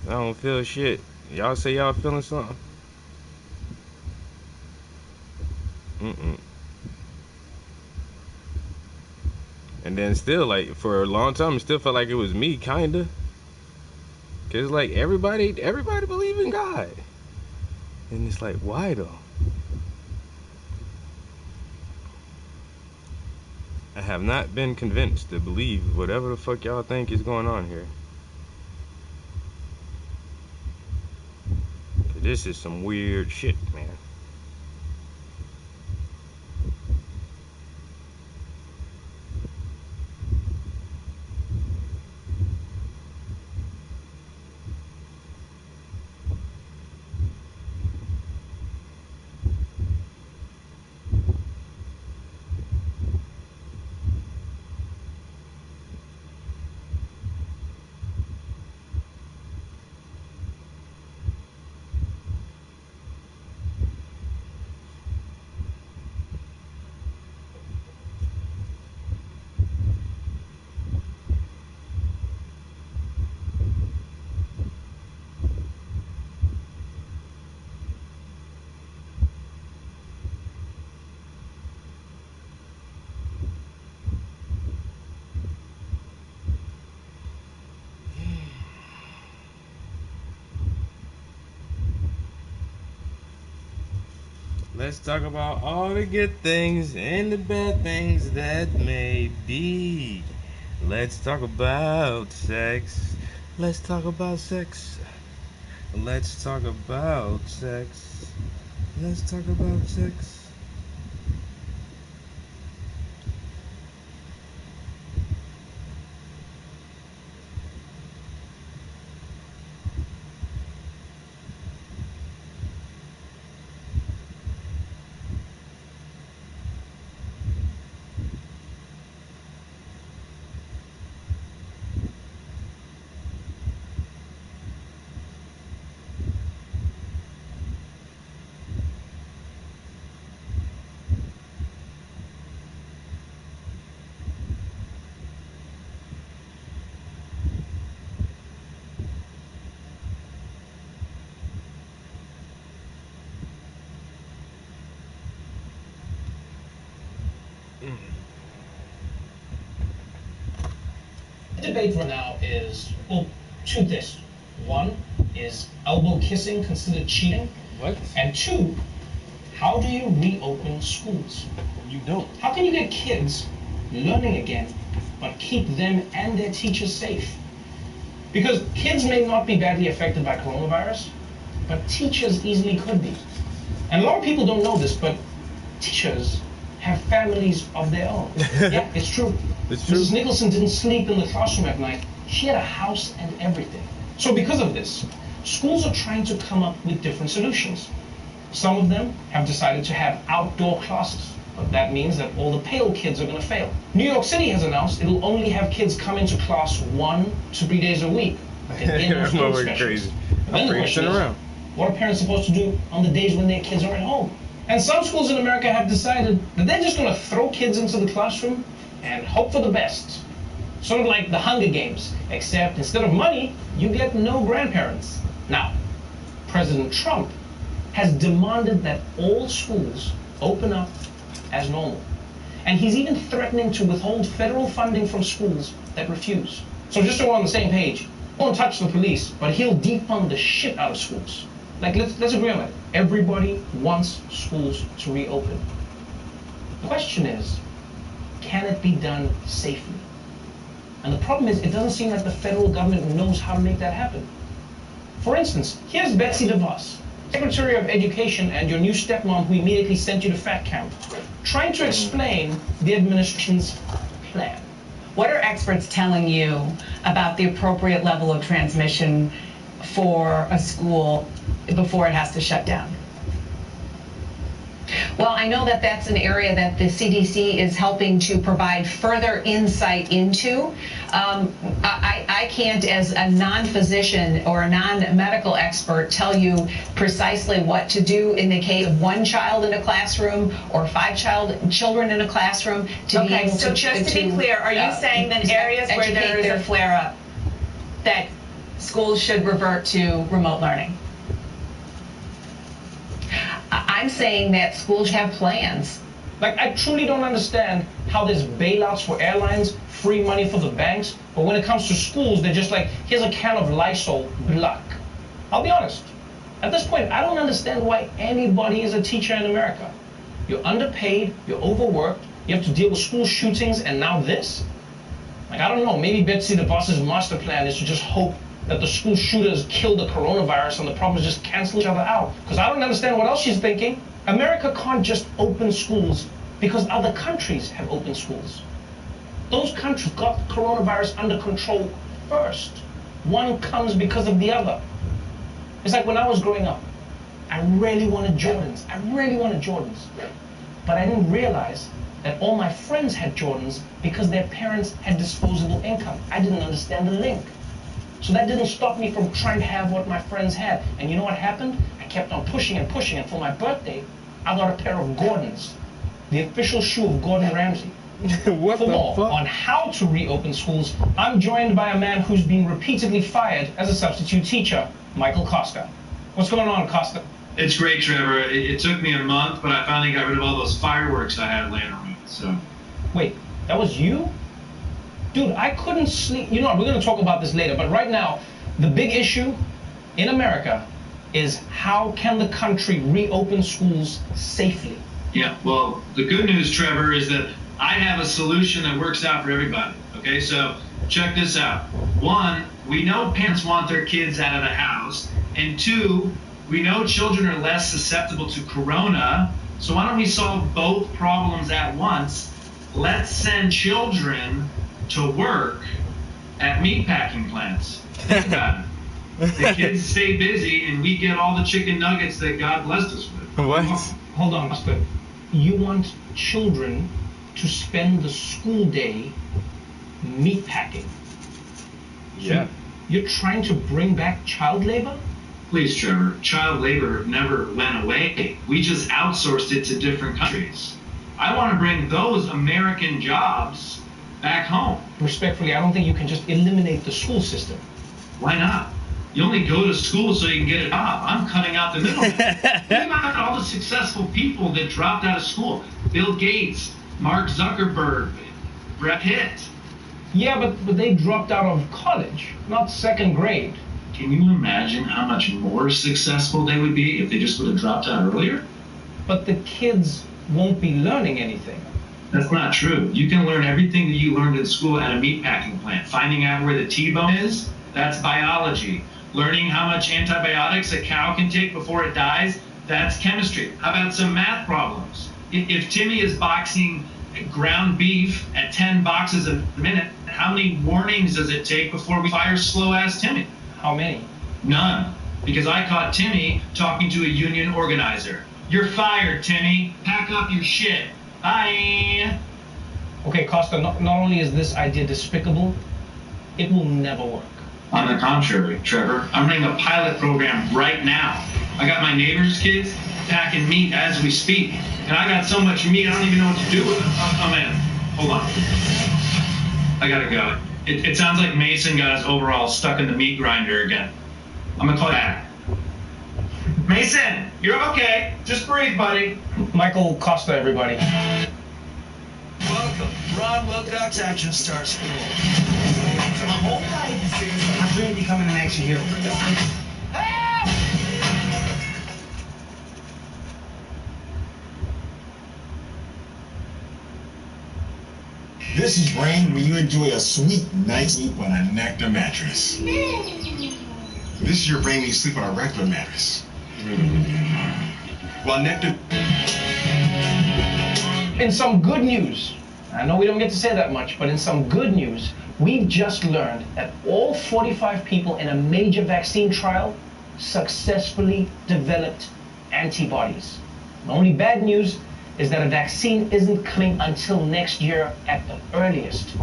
I don't feel shit. Y'all say y'all feeling something? And then still, like, for a long time, it still felt like it was me, kinda. Cause like everybody believe in God. And it's like, why though? I have not been convinced to believe whatever the fuck y'all think is going on here. This is some weird shit, man. Let's talk about all the good things and the bad things that may be. Let's talk about sex. Let's talk about sex. Let's talk about sex. Let's talk about sex. The debate right now is, well, two this. One, is elbow kissing considered cheating? What? And two, how do you reopen schools? You don't. How can you get kids learning again, but keep them and their teachers safe? Because kids may not be badly affected by coronavirus, but teachers easily could be. And a lot of people don't know this, but teachers have families of their own. Yeah, it's true. It's true. Mrs. Nicholson didn't sleep in the classroom at night. She had a house and everything. So because of this, schools are trying to come up with different solutions. Some of them have decided to have outdoor classes, but that means that all the pale kids are going to fail. New York City has announced it'll only have kids come into class 1 to 3 days a week. That's not crazy. Then the question is, what are parents supposed to do on the days when their kids are at home? And some schools in America have decided that they're just going to throw kids into the classroom and hope for the best. Sort of like the Hunger Games, except instead of money, you get no grandparents. Now, President Trump has demanded that all schools open up as normal. And he's even threatening to withhold federal funding from schools that refuse. So just so we're on the same page, he won't touch the police, but he'll defund the shit out of schools. Like, let's agree on that. Everybody wants schools to reopen. The question is, can it be done safely? And the problem is, it doesn't seem like the federal government knows how to make that happen. For instance, here's Betsy DeVos, Secretary of Education and your new stepmom who immediately sent you to fat camp, trying to explain the administration's plan. What are experts telling you about the appropriate level of transmission for a school before it has to shut down? Well, I know that that's an area that the CDC is helping to provide further insight into. I can't, as a non-physician or a non-medical expert, tell you precisely what to do in the case of one child in a classroom or 5 children in a classroom to be able to. So just to be clear, are you saying that areas where there is a flare-up, that schools should revert to remote learning? I'm saying that schools have plans. Like, I truly don't understand how there's bailouts for airlines, free money for the banks, but when it comes to schools, they're just like, here's a can of Lysol, good luck. I'll be honest. At this point, I don't understand why anybody is a teacher in America. You're underpaid, you're overworked, you have to deal with school shootings, and now this? Like, I don't know, maybe Betsy DeVos's master plan is to just hope that the school shooters kill the coronavirus and the problems just cancel each other out. Because I don't understand what else she's thinking. America can't just open schools because other countries have opened schools. Those countries got the coronavirus under control first. One comes because of the other. It's like when I was growing up, I really wanted Jordans. But I didn't realize that all my friends had Jordans because their parents had disposable income. I didn't understand the link. So that didn't stop me from trying to have what my friends had. And you know what happened? I kept on pushing and pushing, and for my birthday, I got a pair of Gordons, the official shoe of Gordon Ramsay. What For the more fuck? on how to reopen schools, I'm joined by a man who's been repeatedly fired as a substitute teacher, Michael Costa. What's going on, Costa? It's great, Trevor. It took me a month, but I finally got rid of all those fireworks I had laying around. So. Wait, that was you? Dude, I couldn't sleep. You know what, we're going to talk about this later, but right now, the big issue in America is how can the country reopen schools safely? Yeah, well, the good news, Trevor, is that I have a solution that works out for everybody. Okay, so check this out. One, we know parents want their kids out of the house. And two, we know children are less susceptible to corona. So why don't we solve both problems at once? Let's send children to work at meatpacking plants. Think about it. The kids stay busy and we get all the chicken nuggets that God blessed us with. What? Hold on, Buster. You want children to spend the school day meatpacking? Yeah. You're trying to bring back child labor? Please, Trevor, child labor never went away. We just outsourced it to different countries. I want to bring those American jobs back home. Respectfully, I don't think you can just eliminate the school system. Why not? You only go to school so you can get a job. I'm cutting out the middleman. Think about all the successful people that dropped out of school. Bill Gates, Mark Zuckerberg, Brett Pitt. Yeah, but they dropped out of college, not second grade. Can you imagine how much more successful they would be if they just would have dropped out earlier? But the kids won't be learning anything. That's not true. You can learn everything that you learned in school at a meatpacking plant. Finding out where the T-bone is, that's biology. Learning how much antibiotics a cow can take before it dies, that's chemistry. How about some math problems? If Timmy is boxing ground beef at 10 boxes a minute, how many warnings does it take before we fire slow-ass Timmy? How many? None. Because I caught Timmy talking to a union organizer. You're fired, Timmy. Pack up your shit. Bye. Okay, Costa, not only is this idea despicable, it will never work. On the contrary, Trevor, I'm running a pilot program right now. I got my neighbor's kids packing meat as we speak. And I got so much meat, I don't even know what to do with it. Oh, man. Hold on. I gotta go. It sounds like Mason got his overalls stuck in the meat grinder again. I'm gonna call back. Mason, you're okay. Just breathe, buddy. Michael Costa, everybody. Welcome, Ron Wilcox, Action Star School. For my whole life, I've dreamed of becoming an action hero. This is rain when you enjoy a sweet night's sleep on a Nectar mattress. This is your brain when you sleep on a regular mattress. Well, Nectar... In some good news, I know we don't get to say that much, but in some good news, we've just learned that all 45 people in a major vaccine trial successfully developed antibodies. The only bad news is that a vaccine isn't coming until next year at the earliest.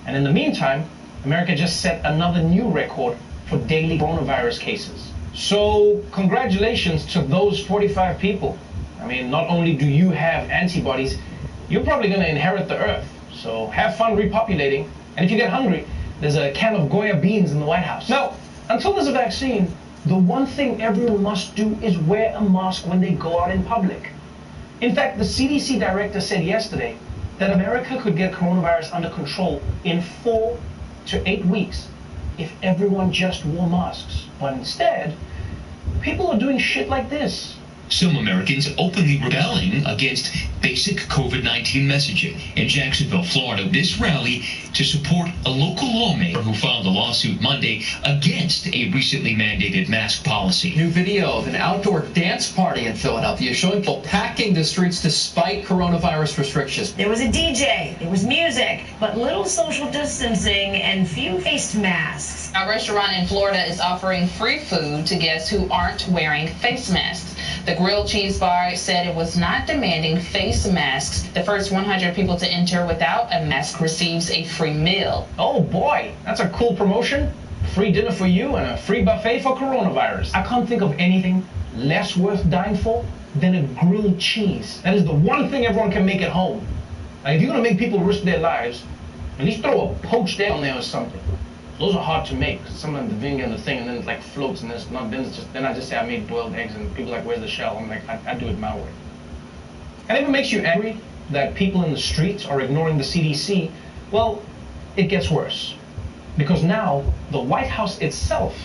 And in the meantime, America just set another new record for daily coronavirus cases. So congratulations to those 45 people. I mean, not only do you have antibodies, you're probably going to inherit the earth. So have fun repopulating. And if you get hungry, there's a can of Goya beans in the White House. Now, until there's a vaccine, the one thing everyone must do is wear a mask when they go out in public. In fact, the CDC director said yesterday that America could get coronavirus under control in 4 to 8 weeks if everyone just wore masks. But instead, people are doing shit like this. Some Americans openly rebelling against basic COVID-19 messaging. In Jacksonville, Florida, this rally to support a local lawmaker who filed a lawsuit Monday against a recently mandated mask policy. New video of an outdoor dance party in Philadelphia showing people packing the streets despite coronavirus restrictions. There was a DJ, there was music, but little social distancing and few face masks. A restaurant in Florida is offering free food to guests who aren't wearing face masks. The grilled cheese bar said it was not demanding face masks. The first 100 people to enter without a mask receives a free meal. Oh boy, that's a cool promotion. Free dinner for you and a free buffet for coronavirus. I can't think of anything less worth dying for than a grilled cheese. That is the one thing everyone can make at home. Like, if you're gonna make people risk their lives, at least throw a poached egg on there or something. Those are hard to make. Sometimes the vinegar and the thing, and then it like floats, and then I just say I made boiled eggs, and people are like, where's the shell? I'm like, I do it my way. And if it makes you angry that people in the streets are ignoring the CDC, well, it gets worse. Because now the White House itself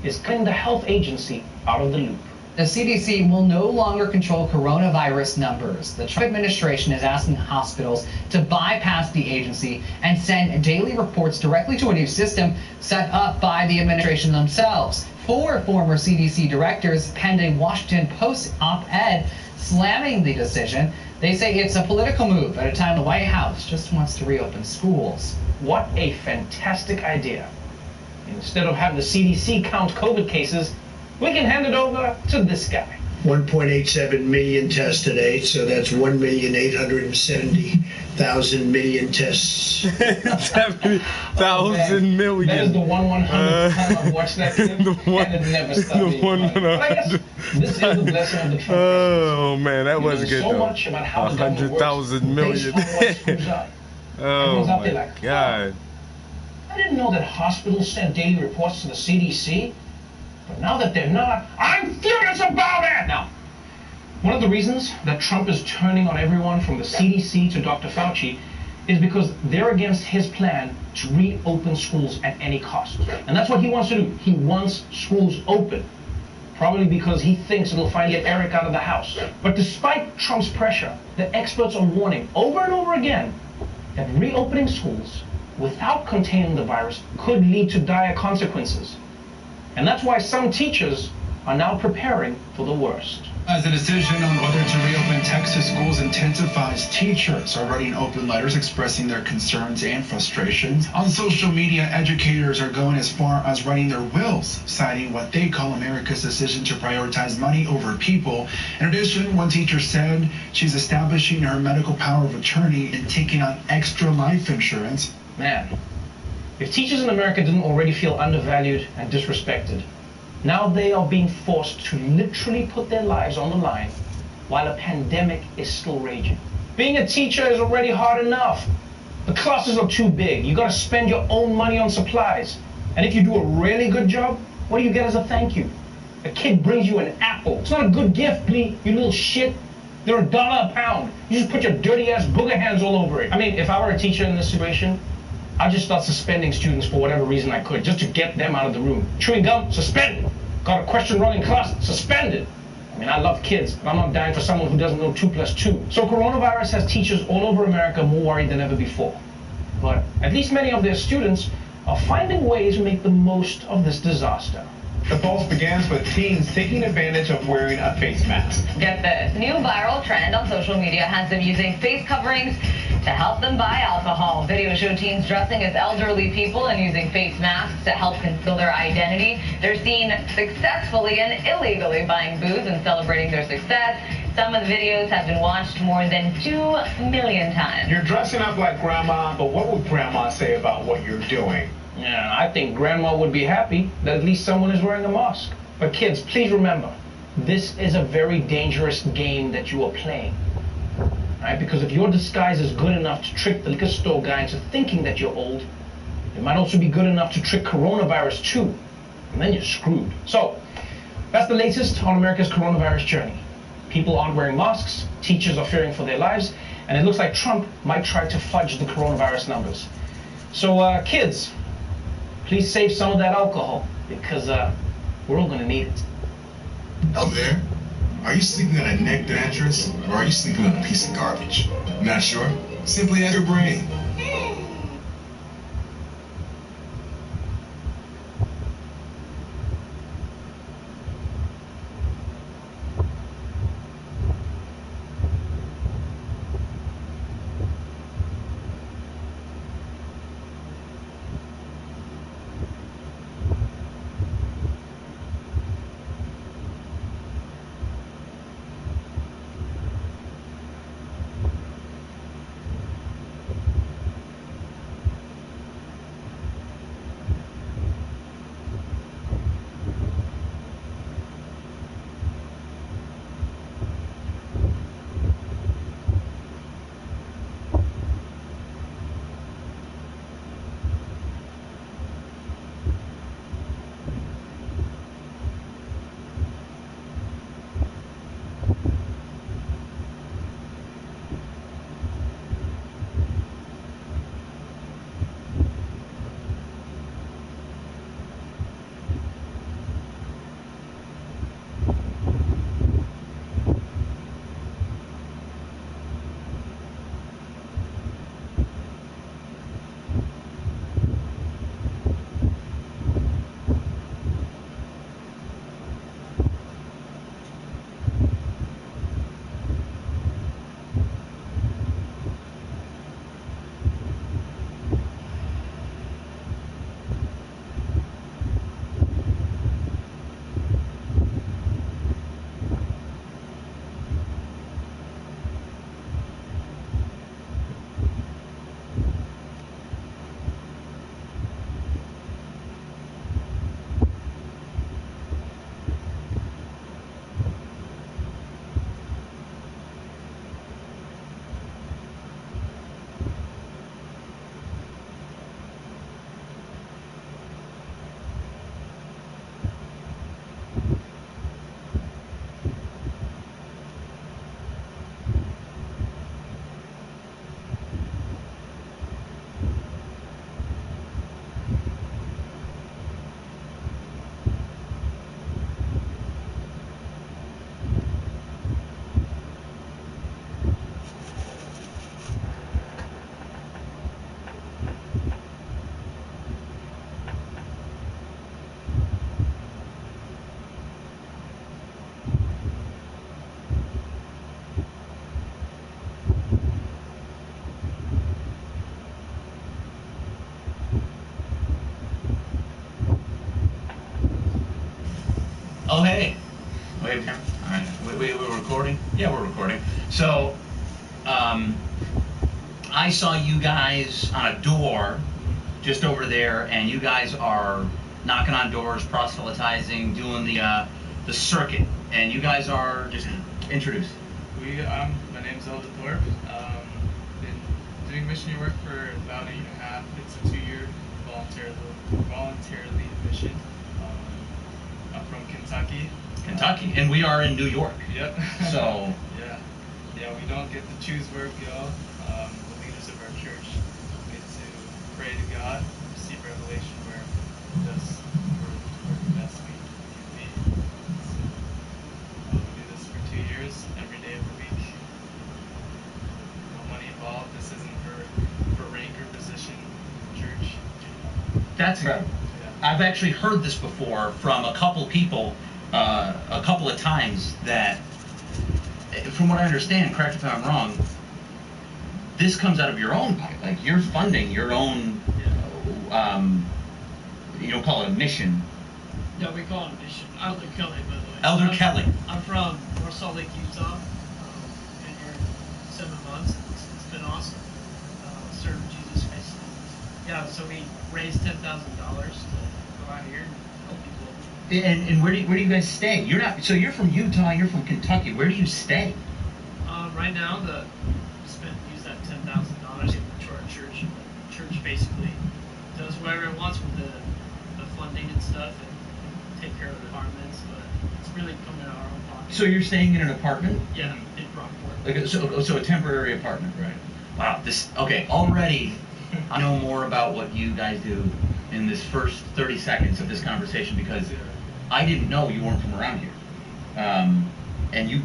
is claiming the health agency out of the loop. The CDC will no longer control coronavirus numbers. The Trump administration is asking hospitals to bypass the agency and send daily reports directly to a new system set up by the administration themselves. 4 former CDC directors penned a Washington Post op-ed slamming the decision. They say it's a political move at a time the White House just wants to reopen schools. What a fantastic idea. Instead of having the CDC count COVID cases, we can hand it over to this guy. 1.87 million tests today, so that's 1,870,000 million tests. 70,000 million. That is the 1/100th time I've watched that clip, and it never stopped me. But I guess this is the blessing of the Trump. Oh man, that was good so though. much about how the government 100,000 million. Oh my God. I didn't know that hospitals sent daily reports to the CDC. But now that they're not, I'm furious about it! Now, one of the reasons that Trump is turning on everyone from the CDC to Dr. Fauci is because they're against his plan to reopen schools at any cost. And that's what he wants to do. He wants schools open. Probably because he thinks it'll finally get Eric out of the house. But despite Trump's pressure, the experts are warning over and over again that reopening schools without containing the virus could lead to dire consequences. And that's why some teachers are now preparing for the worst. As the decision on whether to reopen Texas schools intensifies, teachers are writing open letters expressing their concerns and frustrations. On social media, educators are going as far as writing their wills, citing what they call America's decision to prioritize money over people. In addition, one teacher said she's establishing her medical power of attorney and taking on extra life insurance. Man, if teachers in America didn't already feel undervalued and disrespected, now they are being forced to literally put their lives on the line while a pandemic is still raging. Being a teacher is already hard enough. The classes are too big. You gotta spend your own money on supplies. And if you do a really good job, what do you get as a thank you? A kid brings you an apple. It's not a good gift, Lee, you little shit. They're $1 a pound. You just put your dirty ass booger hands all over it. I mean, if I were a teacher in this situation, I'd just start suspending students for whatever reason I could, just to get them out of the room. Chewing gum, suspended. Got a question wrong in class, suspended. I mean, I love kids, but I'm not dying for someone who doesn't know 2 + 2. So coronavirus has teachers all over America more worried than ever before. But at least many of their students are finding ways to make the most of this disaster. The pulse begins with teens taking advantage of wearing a face mask. Get this, new viral trend on social media has them using face coverings to help them buy alcohol. Videos show teens dressing as elderly people and using face masks to help conceal their identity. They're seen successfully and illegally buying booze and celebrating their success. Some of the videos have been watched more than 2 million times. You're dressing up like grandma, but what would grandma say about what you're doing? Yeah, I think grandma would be happy that at least someone is wearing a mask. But kids, please remember, this is a very dangerous game that you are playing. Right? Because if your disguise is good enough to trick the liquor store guy into thinking that you're old, it might also be good enough to trick coronavirus too. And then you're screwed. So, that's the latest on America's coronavirus journey. People aren't wearing masks, teachers are fearing for their lives, and it looks like Trump might try to fudge the coronavirus numbers. So, kids, please save some of that alcohol, because we're all going to need it. Hello there. Are you sleeping on a neck mattress, or are you sleeping on a piece of garbage? Not sure? Simply ask your brain. Oh, hey. Wait, all right. We're recording? Yeah, we're recording. So, I saw you guys on a door just over there, and you guys are knocking on doors, proselytizing, doing the circuit, and you guys are just introduced. My name's Elder Thorpe. Been doing missionary work for about 1.5 years. It's a 2-year voluntarily mission. I'm from Kentucky. Kentucky, and we are in New York. Yep. So. Yeah, we don't get to choose where we go. The leaders of our church get to pray to God, receive revelation where we're the best we can be. So, we do this for 2 years, every day of the week. No money involved. This isn't for rank or position in the church. That's incredible. Yeah. I've actually heard this before from a couple people, a couple of times, that, from what I understand, correct if I'm wrong, this comes out of your own pocket. Like, you're funding your own, you don't call it a mission. Yeah, we call it a mission. Elder Kelly, by the way. Elder Kelly. I'm from North Salt Lake, Utah. Been here 7 months. It's been awesome. Serving Jesus Christ. Yeah, so we raised $10,000 to go out here and help people. And where do you guys stay? You're not. So you're from Utah. You're from Kentucky. Where do you stay? Right now, use that $10,000 to our church. The church basically does whatever it wants with the funding and stuff, and take care of the apartments. But it's really coming out of our own pocket. So you're staying in an apartment? Yeah, in Brockport. Like so a temporary apartment, right? Wow. Okay. Already, I know more about what you guys do in this first 30 seconds of this conversation, because I didn't know you weren't from around here, and you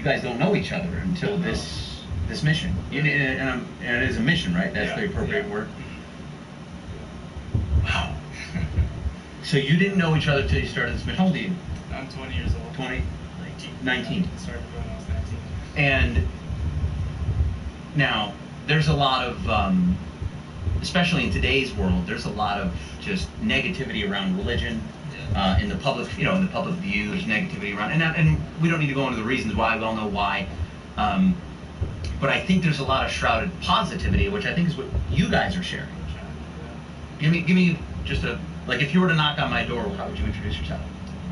guys don't know each other until this mission. And it is a mission, right? That's the appropriate word. Wow. So you didn't know each other till you started this mission. How old are you? I'm 20 years old. 20? 19. I started when I was 19. And now there's a lot of, especially in today's world, there's a lot of just negativity around religion. In the public, in the public view, there's negativity around, and we don't need to go into the reasons why. We all know why. But I think there's a lot of shrouded positivity, which I think is what you guys are sharing. Give me just if you were to knock on my door, how would you introduce yourself?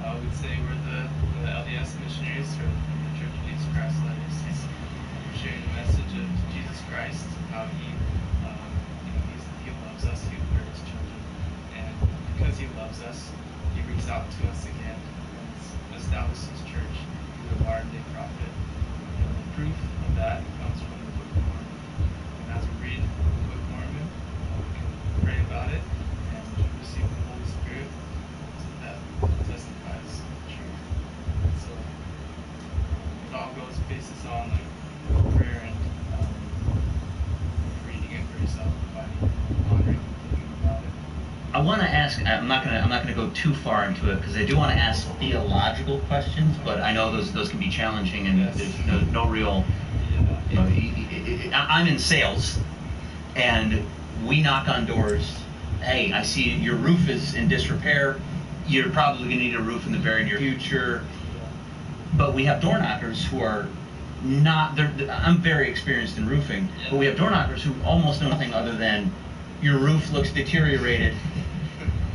I would say we're the LDS missionaries from the Church of Jesus Christ of Latter-day Saints. We're sharing the message of Jesus Christ, how he loves us, we're his children, and because he loves us, he reached out to us again and established his church through the modern-day prophet. And the proof of that comes from the Book of Mormon. And as we read the Book of Mormon, we can pray about it and receive the Holy Spirit that testifies the truth. And so it all goes basis on prayer and reading it for yourself, finding, pondering, thinking about it. I want to ask. I'm not gonna go too far into it, because I do want to ask theological questions, but I know those can be challenging, and there's no real. I'm in sales, and we knock on doors. Hey, I see your roof is in disrepair. You're probably gonna need a roof in the very near future. But we have door knockers who are not. I'm very experienced in roofing, but we have door knockers who almost know nothing other than your roof looks deteriorated.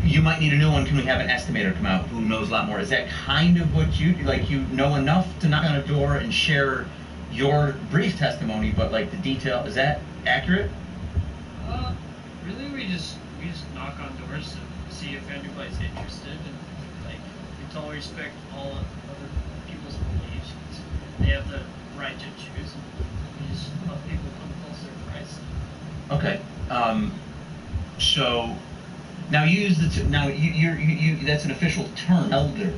You might need a new one. Can we have an estimator come out who knows a lot more? Is that kind of what you know enough to knock on a door and share your brief testimony, but like the detail, is that accurate? Really, we just knock on doors to see if anybody's interested, and we totally respect all other people's beliefs. They have the right to choose, and we just help people come closer to Christ. Okay. So now you use you that's an official term, elder.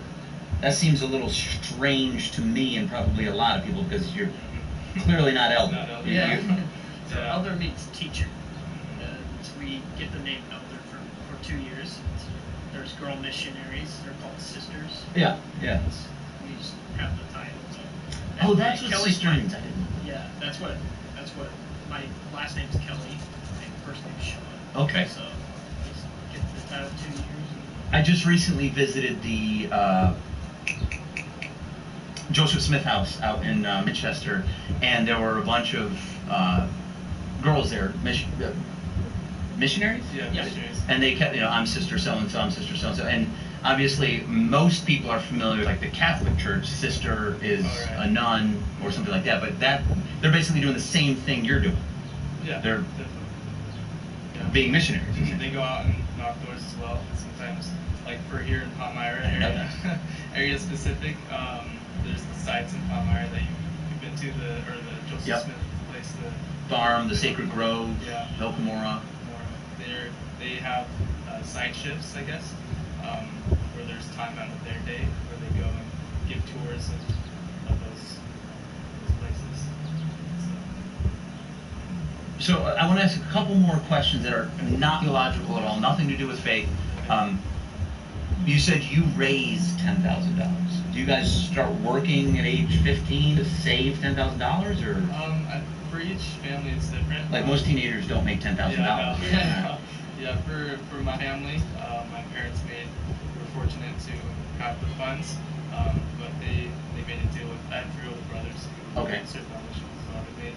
That seems a little strange to me and probably a lot of people, because you're clearly not elder. Yeah. So elder means teacher. We get the name elder for 2 years. There's girl missionaries. They're called sisters. Yeah. We just have the title. Oh, that's what Kelly's sister means. I didn't. Yeah, that's what my last name's Kelly. My first name's Sean. Okay. So just get the title 2 years. I just recently visited the Joseph Smith House out in Manchester, and there were a bunch of girls there, missionaries? Yeah, missionaries. And they kept, I'm sister so-and-so, I'm sister so-and-so. And obviously, most people are familiar with, like, the Catholic Church. Sister is a nun or something like that. But they're basically doing the same thing you're doing. Yeah, they're definitely. being missionaries. They go out and knock doors as well. Sometimes, like for here in Palmyra area specific, there's the sites in Palmyra that you've been to, the Joseph Smith place, the farm, the Sacred Grove, El Camorra. They have side shifts, I guess, where there's time out of their day where they go and give tours of those places. So I want to ask a couple more questions that are not theological at all, nothing to do with faith. You said you raised $10,000. Do you guys start working at age 15 to save $10,000, or? For each family, it's different. Like most teenagers don't make $10,000. Yeah, for my family, my parents were fortunate to have the funds, but they made a deal with. I have 3 older brothers. Okay. So they made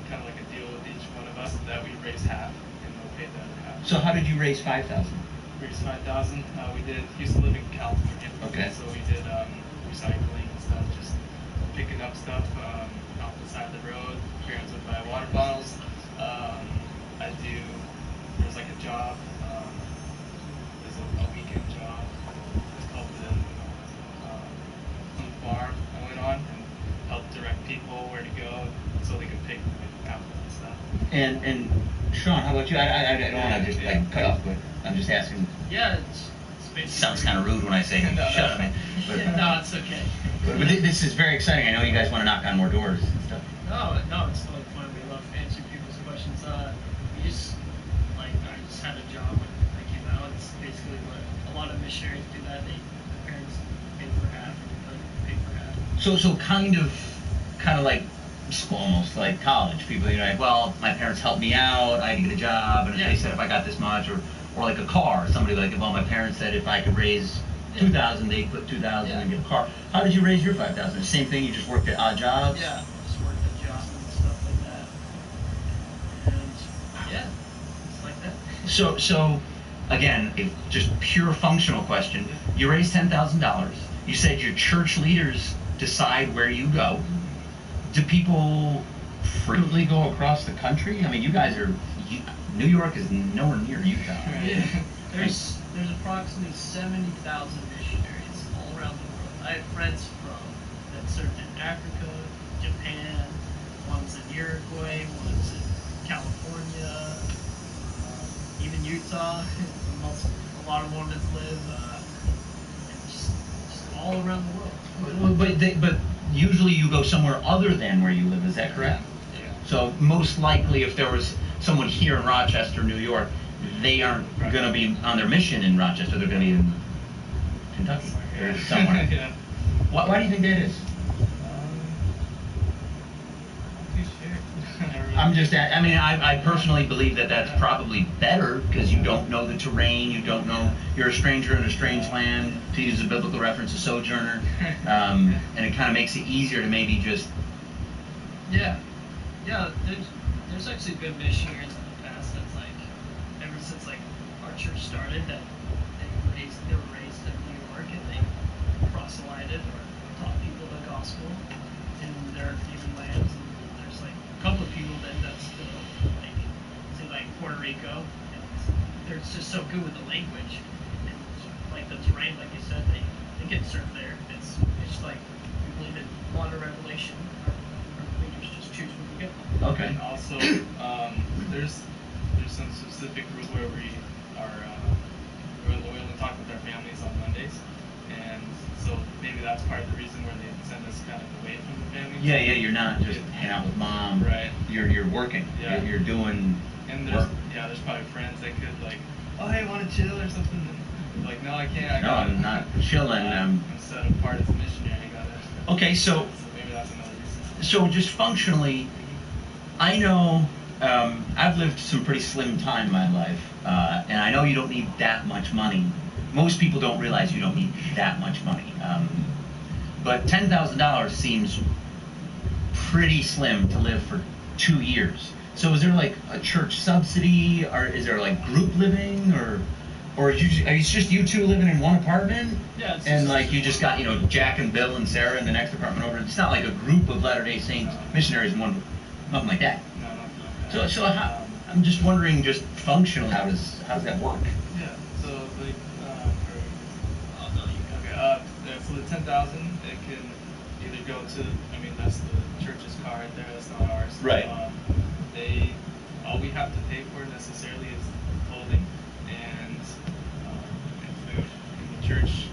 kind of like a deal with each one of us that we raise half, and they'll pay the other half. So how did you raise $5,000? Raised $5,000. We used to live in California. Okay. So we did recycling and stuff, just picking up stuff off the side of the road. Parents would buy water bottles. There's like a job. There's a weekend job. It's called the farm. I went on and helped direct people where to go so they could pick apples and stuff. And Sean, how about you? I don't want to just cut off, but I'm just asking. Yeah, it's basically. Sounds kind of rude when I say shut up, man. No, it's okay. But this is very exciting. I know you guys want to knock on more doors and stuff. No, it's like fun. We love answering people's questions. I just had a job when I came out. It's basically what a lot of missionaries do. That their parents pay for half, and pay for half. So kind of like almost like college. People, like, well, my parents helped me out. I had to get a job, and if they said if I got this much, or like a car, somebody like, well, my parents said if I could raise $2,000, they put $2,000 and get a car. How did you raise your $5,000? Same thing. You just worked at odd jobs. Yeah, just worked at jobs and stuff like that. And yeah, it's like that. So again, just pure functional question. You raised $10,000. You said your church leaders decide where you go. Do people frequently go across the country? I mean, you guys are. New York is nowhere near Utah. Yeah. There's approximately 70,000 missionaries all around the world. I have friends that served in Africa, Japan, one's in Uruguay, one's in California, even Utah. A lot of Mormons live, and just all around the world. But usually you go somewhere other than where you live. Is that correct? Yeah. So most likely, if there was someone here in Rochester, New York, they aren't going to be on their mission in Rochester. They're going to be in Kentucky or somewhere. Yeah. Why do you think that is? I'm just. I mean, I personally believe that that's probably better because you don't know the terrain. You don't know. You're a stranger in a strange land. To use a biblical reference, a sojourner, and it kind of makes it easier to maybe just. Yeah. There's actually been missionaries in the past that's like, ever since like our church started, that they were raised in New York and they proselyted or taught people the gospel in their given lands. And there's like a couple of people that's still like, say like Puerto Rico, and they're just so good with the language and like the terrain, like you said, they get served there. It's like we believe in water revelation. Okay. And also, there's some specific rules where we are we only talk with our families on Mondays, and so maybe that's part of the reason where they send us kind of away from the family. Yeah. You're not just hanging out with mom. Right. You're working. Yeah. You're doing. And there's probably friends that could like, oh hey, want to chill or something? And like, no, I can't. I'm not chilling. Instead of part as a missionary, I gotta. Okay, so maybe that's another reason. So just functionally, I know I've lived some pretty slim time in my life, and I know you don't need that much money. Most people don't realize you don't need that much money. but $10,000 seems pretty slim to live for 2 years. So is there like a church subsidy, or is there like group living, or is just you two living in one apartment? Yeah, it's and just- like you just got, you know, Jack and Bill and Sarah in the next apartment over. It's not like a group of Latter-day Saint missionaries in one, nothing like that. No, nothing like that. So I'm just wondering, just functionally, how does that work? Yeah, so like, I'll tell you. Okay, for the 10,000, it can either go to, I mean, that's the church's car right there, that's not ours. Right. All we have to pay for necessarily is clothing and food. And the church,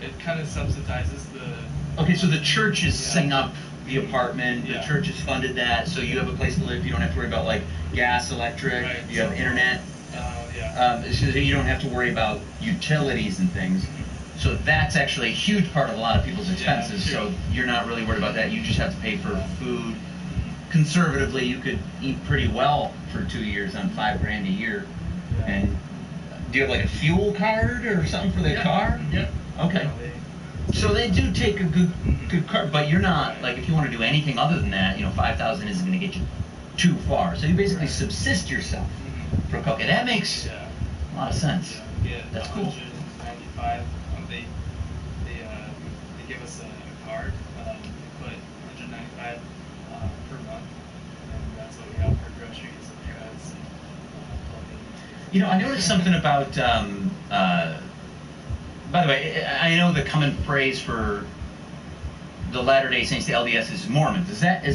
it kind of subsidizes the. Okay, so the church is setting up the apartment, the Yeah. church has funded that, so you have a place to live, you don't have to worry about like gas, electric, Right. you have internet. Yeah. So you don't have to worry about utilities and things. So that's actually a huge part of a lot of people's expenses, so you're not really worried about that, you just have to pay for food. Conservatively, you could eat pretty well for 2 years on $5,000 a year. And do you have like a fuel card or something for the car? Yeah. Okay. So they do take a good card, but you're not, like, if you want to do anything other than that, you know, 5,000 isn't going to get you too far. So you basically subsist yourself for a couple. That makes a lot of sense. Yeah. That's cool. 195. They give us a card. We put 195 per month, and that's what we have for groceries and meds and clothing. You know, I noticed something about, by the way, I know the common phrase for the Latter-day Saints, the LDS, is Mormons. Is that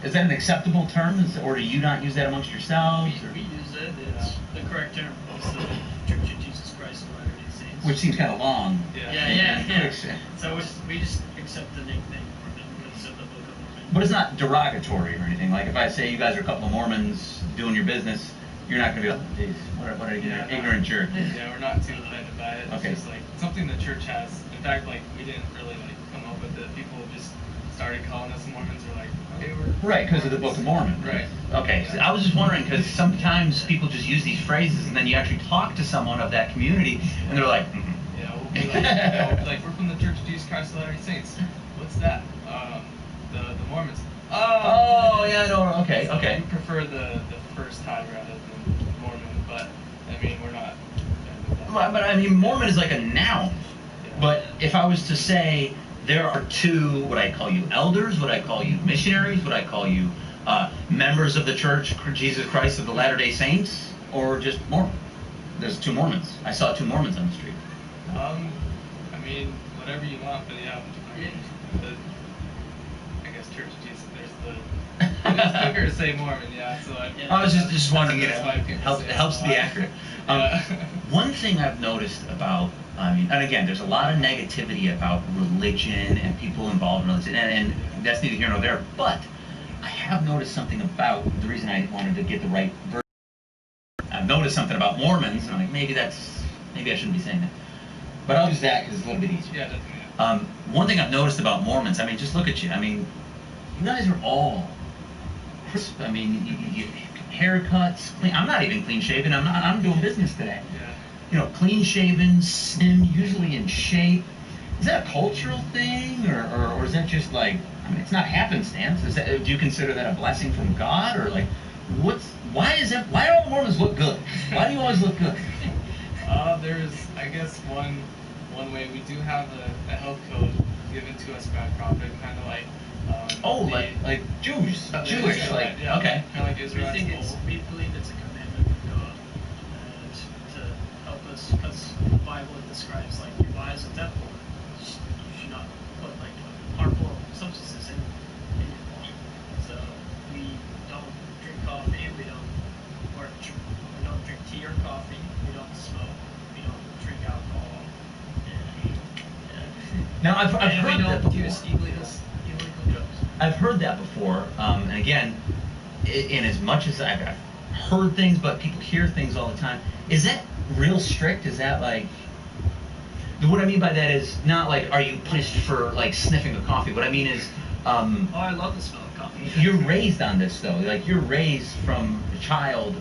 an acceptable term, or do you not use that amongst yourselves? We use it. It's the correct term. It's the Church of Jesus Christ of Latter-day Saints. Which seems kind of long. Yeah. So we just accept the nickname because of the Book of Mormon. But it's not derogatory or anything. Like if I say you guys are a couple of Mormons doing your business, you're not going to be like, geez, what are you, ignorant jerk? Yeah, we're not too offended by it. It's Okay. just like something the church has. In fact, like we didn't really like come up with it. People just started calling us Mormons. We're like, okay, we're Right, because of the Book of Mormon. Right. Okay, so I was just wondering because sometimes people just use these phrases and then you actually talk to someone of that community and they're like, Yeah, we'll be like, we're from the Church of Jesus Christ of Latter-day Saints. What's that? The Mormons. Oh, yeah, no, okay. We prefer the first type rather than Mormon, but I mean we're not. But I mean, Mormon is like a noun. But if I was to say there are two, would I call you elders? Would I call you missionaries? Would I call you members of the Church of Jesus Christ of the Latter-day Saints? Or just Mormon? There's two Mormons. I saw two Mormons on the street. I mean whatever you want, but yeah, I guess Church of Jesus. It's quicker to say Mormon, yeah. So I was just wondering, that's why people it helps to be accurate. One thing I've noticed about, and again, there's a lot of negativity about religion and people involved in religion, and that's neither here nor there, but I have noticed something about, the reason I wanted to get the right version, I've noticed something about Mormons, and I'm like, maybe I shouldn't be saying that. But I'll use that because it's a little bit easier. Yeah, definitely. One thing I've noticed about Mormons, I mean, just look at you. I mean, you guys are all crisp. I mean, you haircuts, clean. I'm not even clean shaven. I'm doing business today. Yeah. You know, clean shaven, slim, usually in shape. Is that a cultural thing, or is that just like? I mean, it's not happenstance. Do you consider that a blessing from God, or like, why do all the Mormons look good? Why do you always look good? There's, I guess, one way we do have a health code given to us by Prophet, kind of like. Like Jewish, like yeah, okay. Kind of like Israelites. We believe it's a commandment from God to help us, because the Bible describes like your body as a temple. You should not put like harmful substances in your body. So we don't drink coffee. We don't drink tea or coffee. We don't smoke. We don't drink alcohol. Now I've heard that before. use illegal drugs. I've heard that before, and again, in as much as I've heard things, but people hear things all the time. Is that real strict? Is that like? What I mean by that is not like, are you punished for like sniffing a coffee? What I mean is, Oh, I love the smell of coffee. you're raised on this though. Like you're raised from a child.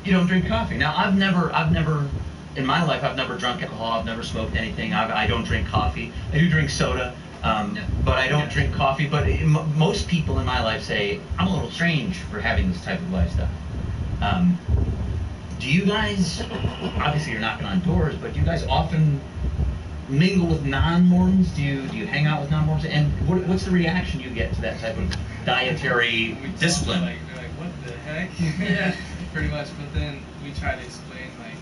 You don't drink coffee. Now I've never. In my life, I've never drunk alcohol. I've never smoked anything. I don't drink coffee. I do drink soda. But I don't drink coffee. But most people in my life say I'm a little strange for having this type of lifestyle. Do you guys, obviously you're knocking on doors, but do you guys often mingle with non-Mormons? Do you hang out with non-Mormons? And what's the reaction you get to that type of dietary discipline? Like what the heck? Yeah, pretty much. But then we try to explain, like,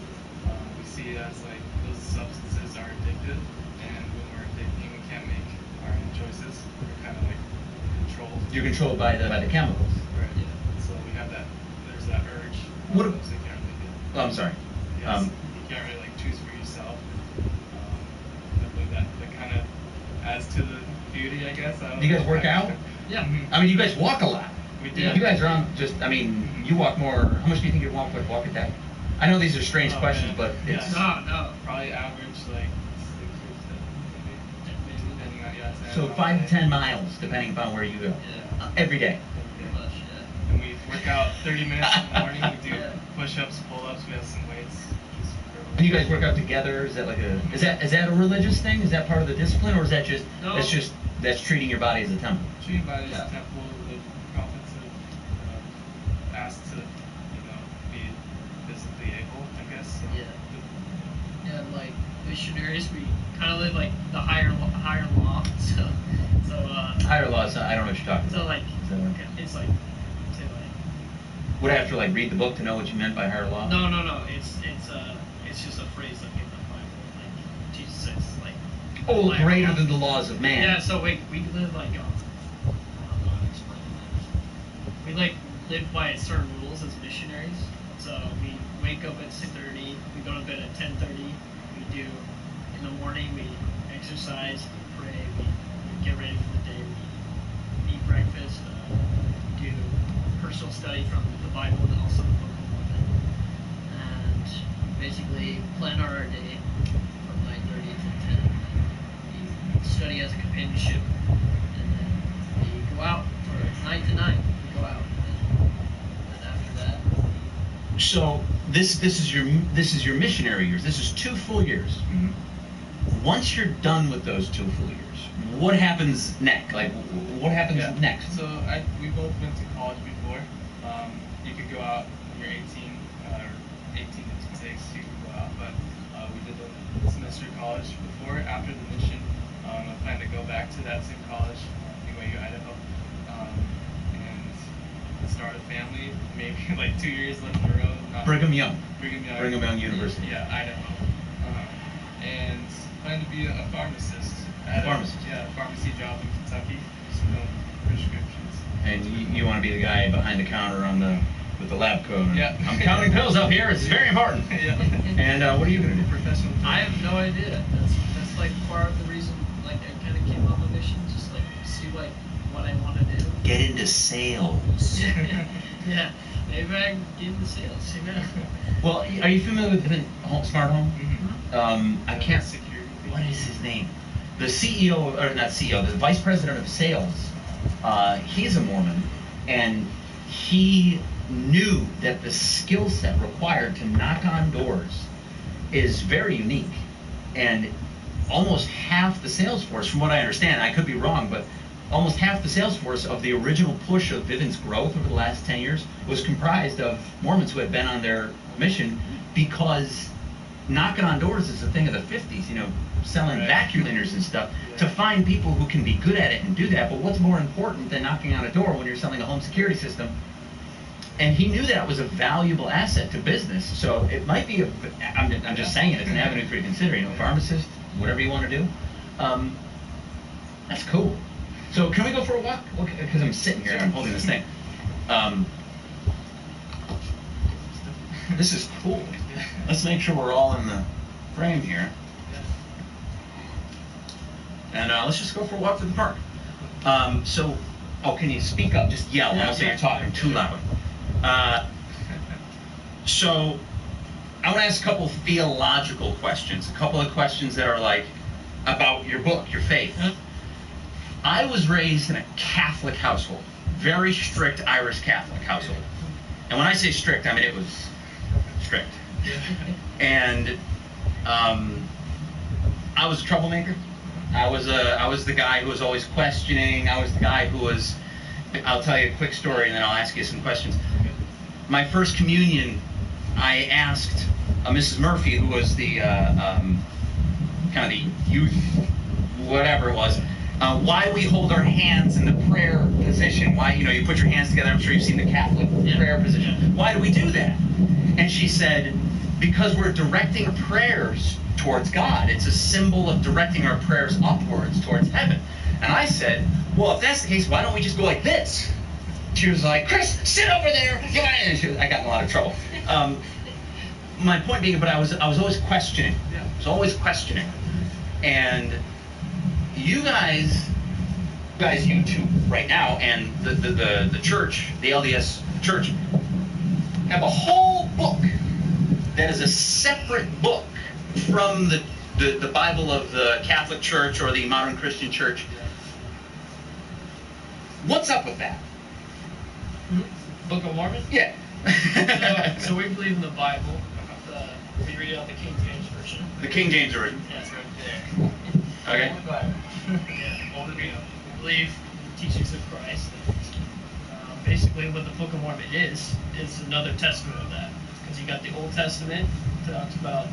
we see it as like those substances are addictive, and when we're addicting, we can't make our own choices. We're kind of like controlled. You're controlled by the chemicals. Right. Yeah. So we have that. There's that urge. What? So you can't really get. Oh, I'm sorry. Yes, you can't really like choose for yourself. I believe that kind of adds to the beauty, I guess. Do you guys work out? Yeah. I mean, you guys walk a lot. We do. You guys are on I mean, you walk more. How much do you think you walk a day? I know these are strange questions, but it's. No. Probably average like 6 or 7, maybe, depending on So 5 to 10 miles, depending upon where you go. Yeah. Every day. Pretty much, yeah. And we work out 30 minutes in the morning. We do push-ups, pull-ups. We have some weights. And you guys work out together? Is that like is that a religious thing? Is that part of the discipline, or is that just that's treating your body as a temple? Treating body as a temple. The prophets have asked to, be physically able, I guess. So. Yeah, like missionaries, we kind of live like the higher law. So higher laws. I don't know what you're talking about. So like it's like say like. Would I have to like read the book to know what you meant by higher law? No. It's just a phrase like in the Bible, like Jesus says like. Oh, greater than the laws of man. Yeah, so we live like we like live by certain rules as missionaries. So we wake up at 6:30, we go to bed at 10:30. We do in the morning we exercise, we pray, we get ready for the day, we eat breakfast, do personal study from the Bible and also the Book of Mormon, and basically plan our day from 9:30 to 10. We study as a companionship, and then we go out for 9 to 9. We go out, and after that. So this is your missionary years. This is 2 full years. Mm-hmm. Once you're done with those 2 full years, what happens next? Like, what happens next? So we both went to college before. You could go out when you're 18 or 18 to 26. You could go out, but we did a semester of college before. After the mission, I plan to go back to that same college, BYU, Idaho, and start a family. Maybe like 2 years left in the road. Brigham Young University. University. Yeah, Idaho. And plan to be a pharmacist. Pharmacist. Yeah, a pharmacy job in Kentucky. Just fill prescriptions. And you want to be the guy behind the counter with the lab coat. Yeah. I'm counting pills up here. It's very important. Yeah. And what are you going to do? Professional. I have no idea. That's like part of the reason. Like I kind of came up with mission, just like see like what I want to do. Get into sales. Yeah. Maybe I can get into sales. Well, are you familiar with Smart Home? Mm-hmm. I can't. What is his name? The CEO, or not CEO, the vice president of sales. He's a Mormon, and he knew that the skill set required to knock on doors is very unique, and almost half the sales force, from what I understand, I could be wrong, but almost half the sales force of the original push of Vivint's growth over the last 10 years was comprised of Mormons who had been on their mission, because knocking on doors is a thing of the 50s, selling vacuum cleaners and stuff, to find people who can be good at it and do that. But what's more important than knocking on a door when you're selling a home security system? And he knew that was a valuable asset to business. So it might be I'm just saying it's an avenue for you to consider, pharmacist, whatever you want to do. That's cool. So can we go for a walk? Because I'm sitting here and I'm holding this thing. This is cool. Let's make sure we're all in the frame here. And let's just go for a walk through the park. Can you speak up? Just yell. I don't say you're talking too loud. So I want to ask a couple theological questions. A couple of questions that are like about your book, your faith. I was raised in a Catholic household, very strict Irish Catholic household. And when I say strict, I mean it was strict. And I was a troublemaker. I was the guy who was always questioning. I was the guy who was. I'll tell you a quick story, and then I'll ask you some questions. My first communion, I asked Mrs. Murphy, who was the kind of the youth, whatever it was, why we hold our hands in the prayer position. Why, you put your hands together. I'm sure you've seen the Catholic prayer position. Why do we do that? And she said, because we're directing prayers towards God. It's a symbol of directing our prayers upwards towards heaven. And I said, well, if that's the case, why don't we just go like this? She was like, Chris, sit over there. I got in a lot of trouble. My point being, but I was always questioning. I was always questioning. And you guys, you two right now, and the church, the LDS church, have a whole book that is a separate book from the Bible of the Catholic Church or the modern Christian church. What's up with that? Book of Mormon? Yeah. so we believe in the Bible. We read out the King James Version. The King James Version. Yeah, it's right there. Okay. Yeah, we believe in the teachings of Christ. Basically, what the Book of Mormon is another testament of that. Because you got the Old Testament, talks about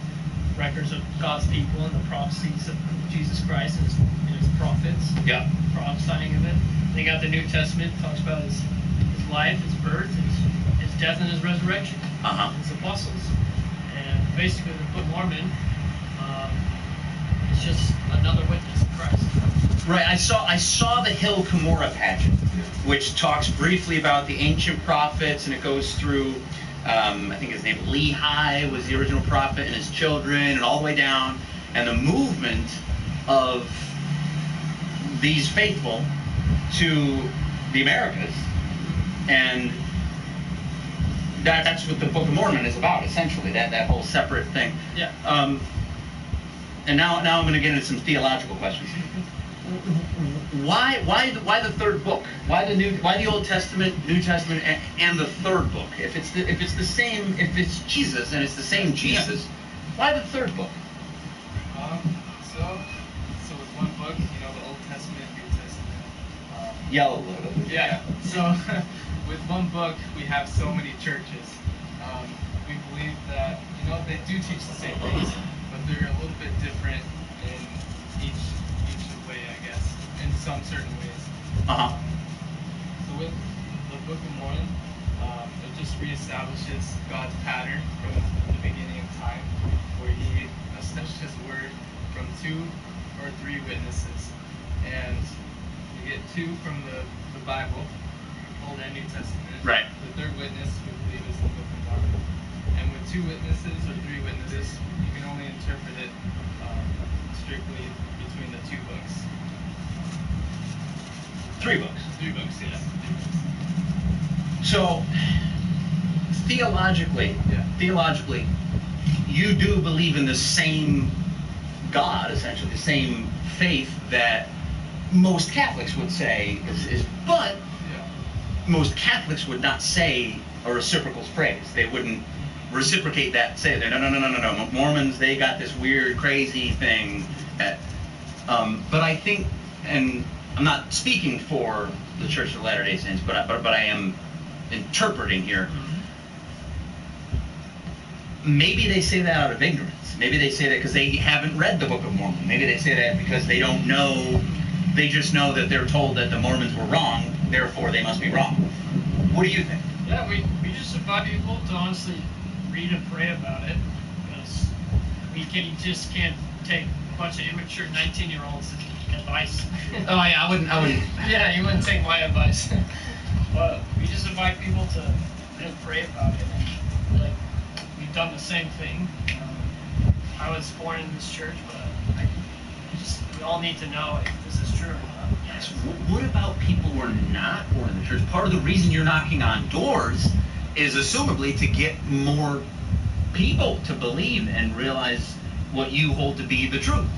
records of God's people and the prophecies of Jesus Christ and his prophets. Yeah. Prophesying of it. Then you got the New Testament, talks about his life, his birth, his death, and his resurrection. His apostles. And basically, the Book of Mormon is just another witness of Christ. Right. I saw the Hill Cumorah pageant, which talks briefly about the ancient prophets, and it goes through. I think his name Lehi was the original prophet, and his children, and all the way down, and the movement of these faithful to the Americas, and that's what the Book of Mormon is about, essentially. That whole separate thing. Yeah. And now I'm going to get into some theological questions. Why the third book? Why the Old Testament, New Testament, and the third book? If it's the same, if it's Jesus and it's the same Jesus, why the third book? So with one book, the Old Testament, New Testament. Yell a little bit. Yeah. So with one book, we have so many churches. We believe that they do teach the same things, but they're a little bit different in each way, I guess, in some certain ways. So with the Book of Mormon, it just reestablishes God's pattern from the beginning of time, where He established His word from 2 or 3 witnesses, and you get 2 from the Bible, Old and New Testament. Right. The third witness we believe is the Book of Mormon, and with 2 witnesses or 3 witnesses, you can only interpret it strictly between the 2 books. 3 books. 3 books, yeah. So, theologically, you do believe in the same God, essentially, the same faith that most Catholics would say but most Catholics would not say a reciprocal phrase. They wouldn't reciprocate that, say, no. Mormons, they got this weird, crazy thing. But I think, and I'm not speaking for the Church of Latter-day Saints, but I am interpreting here. Maybe they say that out of ignorance. Maybe they say that because they haven't read the Book of Mormon. Maybe they say that because they don't know. They just know that they're told that the Mormons were wrong, therefore they must be wrong. What do you think? Yeah, we just invite people to honestly read and pray about it, because you just can't take a bunch of immature 19-year-olds advice. Oh yeah, I wouldn't. Yeah, you wouldn't take my advice. But we just invite people to pray about it. And, we've done the same thing. I was born in this church, but we all need to know if this is true or not. Yes. What about people who are not born in the church? Part of the reason you're knocking on doors is assumably to get more people to believe and realize what you hold to be the truth.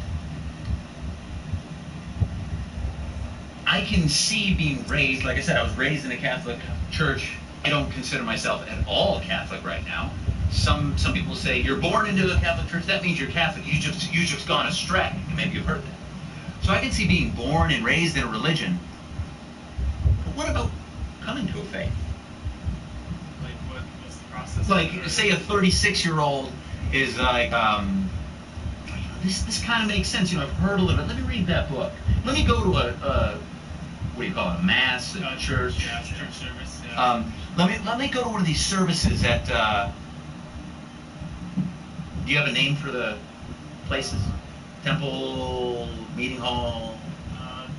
I can see being raised, like I said, I was raised in a Catholic church. I don't consider myself at all Catholic right now. Some people say you're born into the Catholic church, that means you're Catholic. You just gone astray. Maybe you've heard that. So I can see being born and raised in a religion. But what about coming to a faith? Like, what's the process? Like, say a 36-year-old is like, this kind of makes sense. You know, I've heard a little bit. Let me read that book. Let me go to a what do you call it? A mass, a church. Yeah, church service. Yeah. Let me go to one of these services at. Do you have a name for the places? Temple, meeting hall.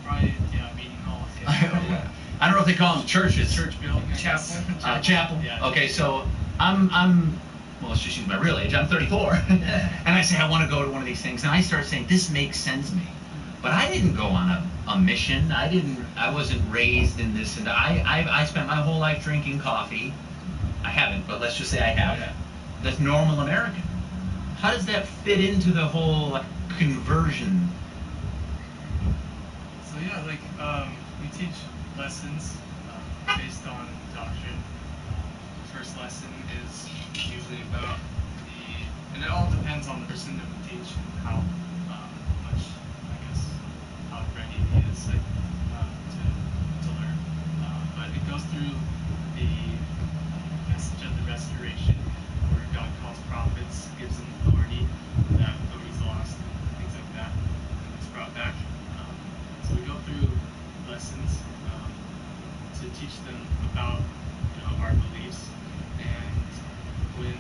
Probably meeting hall. Yeah. I don't know if they call them churches. Church building. Chapel. Chapel. Yeah. Okay, so I'm well, let's just use my real age. I'm 34, and I say I want to go to one of these things, and I start saying this makes sense to me, but I didn't go on a mission. I wasn't raised in this, and I spent my whole life drinking coffee. I haven't, but let's just say I have. Yeah. That's normal American. How does that fit into the whole conversion? So yeah, like we teach lessons based on doctrine. First lesson is usually about and it all depends on the person that we teach and how much, I guess, how ready he is to learn. But it goes through the message of the restoration, where God calls prophets, gives them authority, that authority's lost, things like that, and it's brought back. So we go through lessons to teach them about our beliefs, and when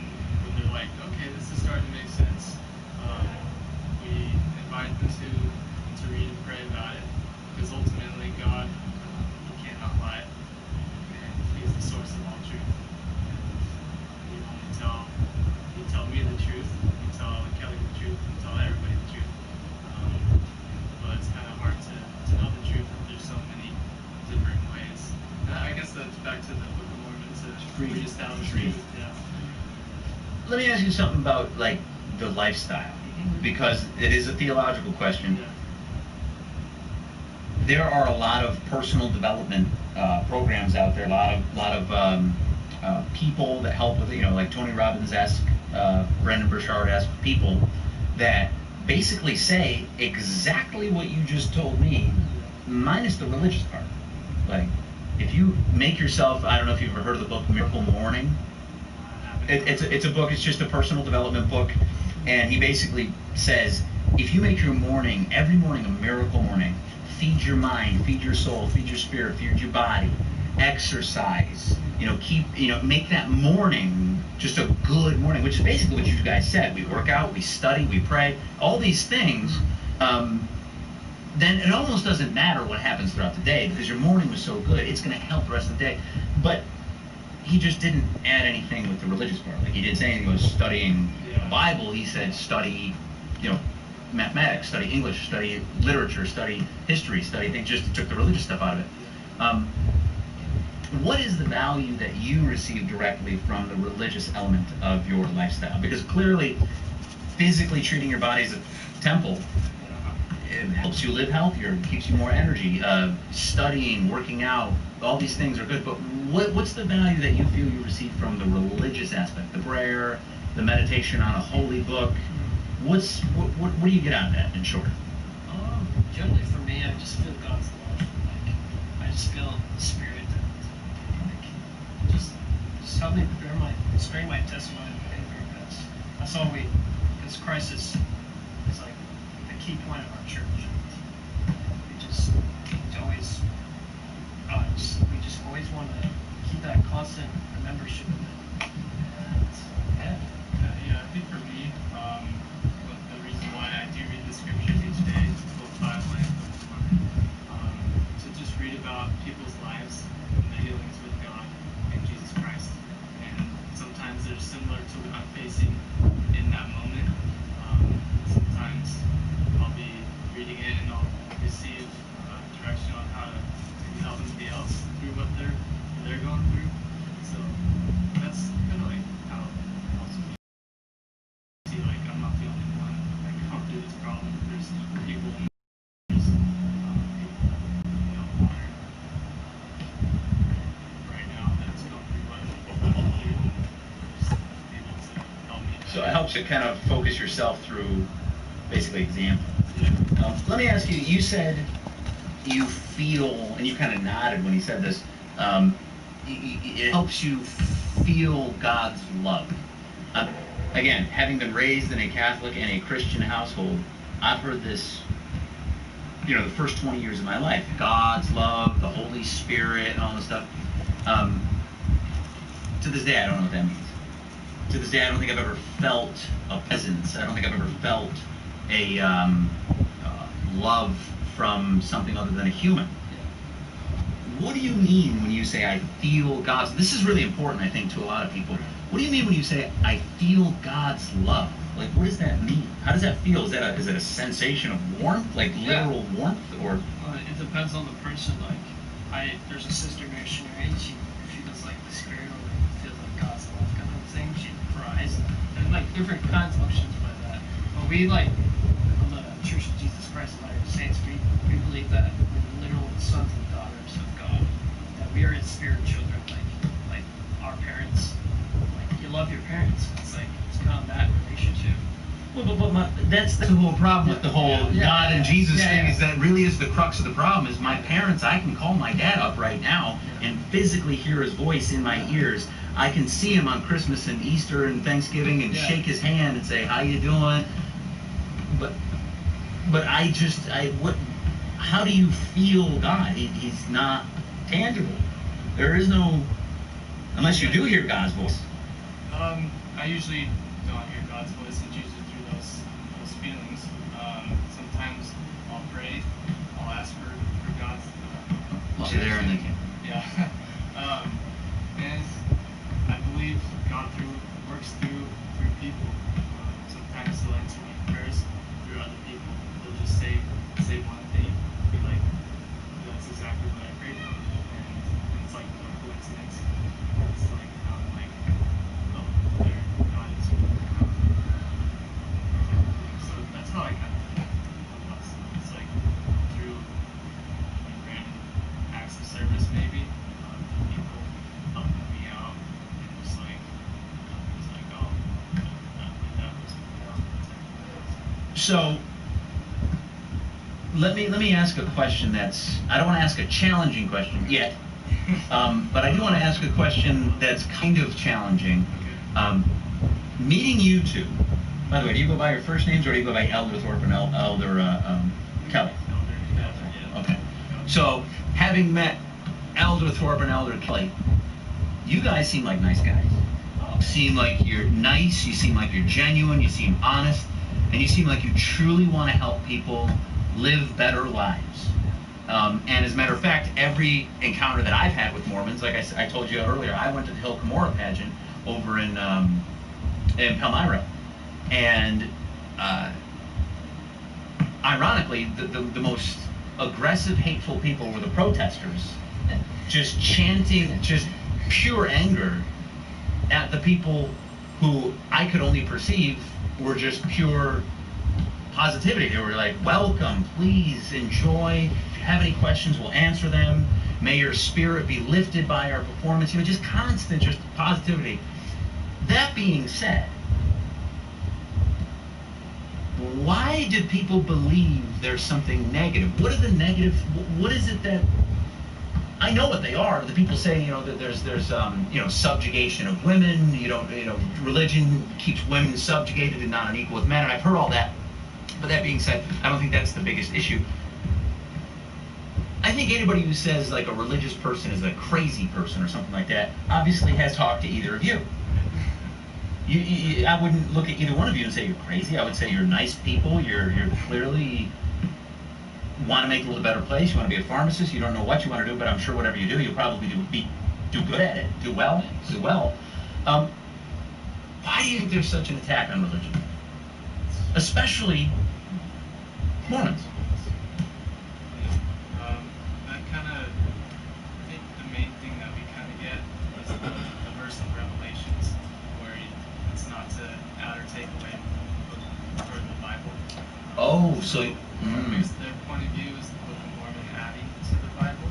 they're like, okay, this is starting to make sense, we invite them to read and pray about it, because ultimately God, he cannot lie, and he is the source of all truth. You tell me the truth, you tell Kelly the truth, you tell everybody the truth. But it's kind of hard to know the truth if there's so many different ways. And I guess that's back to the Book of Mormon, to reestablish truth. Yeah. Let me ask you something about like the lifestyle, because it is a theological question. Yeah. There are a lot of personal development programs out there, a lot of people that help with, like Tony Robbins-esque, Brendan Burchard-esque people that basically say exactly what you just told me, minus the religious part. Like, if you make yourself, I don't know if you've ever heard of the book Miracle Morning. It's a book, it's just a personal development book, and he basically says, if you make your morning, every morning, a miracle morning, feed your mind, feed your soul, feed your spirit, feed your body, exercise, make that morning just a good morning, which is basically what you guys said. We work out, we study, we pray, all these things. Then it almost doesn't matter what happens throughout the day, because your morning was so good, it's going to help the rest of the day. But he just didn't add anything with the religious part. Like, he didn't say anything about studying the Bible. He said study, mathematics, study English, study literature, study history, study things. Just took the religious stuff out of it. What is the value that you receive directly from the religious element of your lifestyle? Because clearly, physically treating your body as a temple, it helps you live healthier, it keeps you more energy. Studying, working out, all these things are good, but what's the value that you feel you receive from the religious aspect? The prayer, the meditation on a holy book. What do you get out of that, in short? Generally for me, I just feel God's love. Like, I just feel the Spirit just help me spread my testimony of faith. That's all because Christ is like the key point of our church. We just always want to keep that constant membership of it. Yeah, I think for me, the reason why I do read the scriptures each day, both Bible and to just read about people's lives and their dealings with God and Jesus Christ. And sometimes they're similar to what I'm facing in that moment. Sometimes I'll be reading it and I'll receive direction on how to help somebody else through what they're going through. So that's kind of like how it helps me see like I'm not the only one like going through this problem. There's people right now that's going through what I'm going through. Just able to help me. So it helps you kind of focus yourself through basically example. Let me ask you, you said you feel, and you kind of nodded when he said this, it helps you feel God's love. Again, having been raised in a Catholic and a Christian household, I've heard this, the first 20 years of my life. God's love, the Holy Spirit, and all this stuff. To this day, I don't know what that means. To this day, I don't think I've ever felt a presence. I don't think I've ever felt a love from something other than a human. What do you mean when you say I feel God's? This is really important, I think, to a lot of people. What do you mean when you say I feel God's love? Like, what does that mean? How does that feel? Is it a sensation of warmth, like literal warmth, or? It depends on the person. Like, there's a sister missionary. She feels like the spirit, or feels like God's love kind of thing. She cries, and like different kinds of emotions by that. But we on the Church of Jesus Christ of Latter-day Saints, we believe that we're literal sons and daughters of God. That we are His spirit children, like our parents. Like you love your parents. It's kind of that relationship. Well, but that's the whole problem with the whole God and Jesus thing. Is that really is the crux of the problem? Is my parents? I can call my dad up right now and physically hear his voice in my ears. I can see him on Christmas and Easter and Thanksgiving and shake his hand and say, "How you doing?" But how do you feel God? He's not tangible. There is no, unless you do hear God's voice. I usually don't hear God's voice. It's usually through those feelings. Sometimes I'll pray. I'll ask for God's. Look there and then. Yeah. And I believe God works through people. Sometimes He'll answer my prayers through other people. They'll just say one thing, be like, "That's exactly what I prayed for," and it's like no coincidence. It's like I'm like, oh, there, God is. So that's how I kind of feel. It's like through random acts of service, maybe people helping me out, and just like it's like, oh, that was. So let me ask a question that's, I don't want to ask a challenging question yet, but I do want to ask a question that's kind of challenging. Meeting you two, by the way, do you go by your first names or do you go by Elder Thorpe and Elder Kelly? Okay. So having met Elder Thorpe and Elder Kelly, you guys seem like nice guys. You seem like you're nice, you seem like you're genuine, you seem honest, and you seem like you truly want to help people live better lives. And as a matter of fact, every encounter that I've had with Mormons, like I told you earlier, I went to the Hill Cumorah pageant over in Palmyra, and ironically, the most aggressive, hateful people were the protesters, just chanting, just pure anger at the people who I could only perceive were just pure positivity. They were like, welcome, please enjoy. If you have any questions, we'll answer them. May your spirit be lifted by our performance. Just constant, just positivity. That being said, why do people believe there's something negative? What are the negative? What is it that? I know what they are. The people say, that there's subjugation of women. Religion keeps women subjugated and not unequal with men. And I've heard all that. But that being said, I don't think that's the biggest issue. I think anybody who says like a religious person is a crazy person or something like that obviously has talked to either of you. I wouldn't look at either one of you and say you're crazy. I would say you're nice people. You're clearly want to make the world a better place. You want to be a pharmacist. You don't know what you want to do, but I'm sure whatever you do, you'll probably do good at it. Do well. Why do you think there's such an attack on religion, especially Mormons? I think the main thing that we kind of get is the verse in Revelations where it's not to add or take away from the Bible. Oh, so Their point of view is the Book of Mormon adding to the Bible.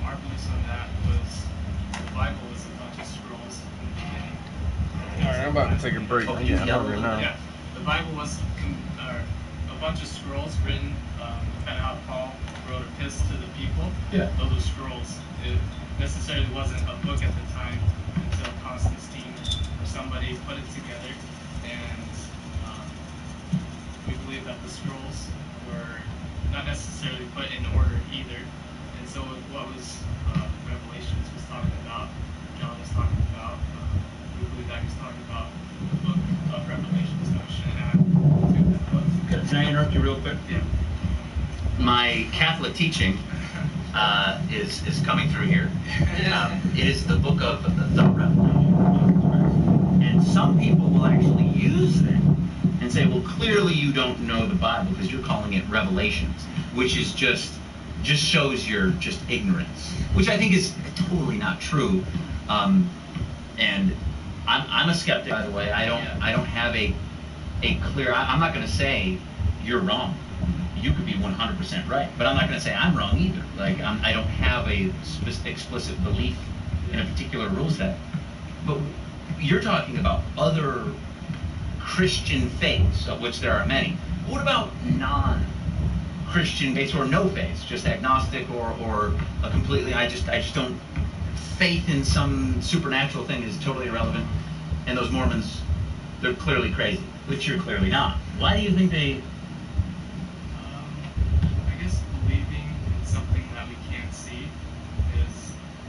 Our beliefs on that was the Bible was a bunch of scrolls in the beginning. All right, I'm about to take a break. I'm getting hungry now. Yeah, the Bible was a bunch of scrolls written, kind of how Paul wrote epistles to the people. Yeah. Those were scrolls. It necessarily wasn't a book at the time until Constantine or somebody put it together, and we believe that the scrolls were not necessarily put in order either. And so what was Revelations was talking about, John was talking about, we believe that he's talking about the book of Revelations that we should add to that book. Can I interrupt you real quick? Yeah. My Catholic teaching is coming through here. It is the book of the Revelation. And some people will actually use that and say, well, clearly you don't know the Bible because you're calling it Revelations, which is just shows your just ignorance, which I think is totally not true. And I'm a skeptic, by the way. I don't have a clear. I'm not going to say you're wrong. You could be 100% right, but I'm not going to say I'm wrong either. Like I don't have a explicit belief in a particular rule set. But you're talking about other Christian faiths, of which there are many. What about non-Christian faiths or no faiths, just agnostic or a completely? I just don't. Faith in some supernatural thing is totally irrelevant. And those Mormons, they're clearly crazy, which you're clearly not. Why do you think they? I guess believing in something that we can't see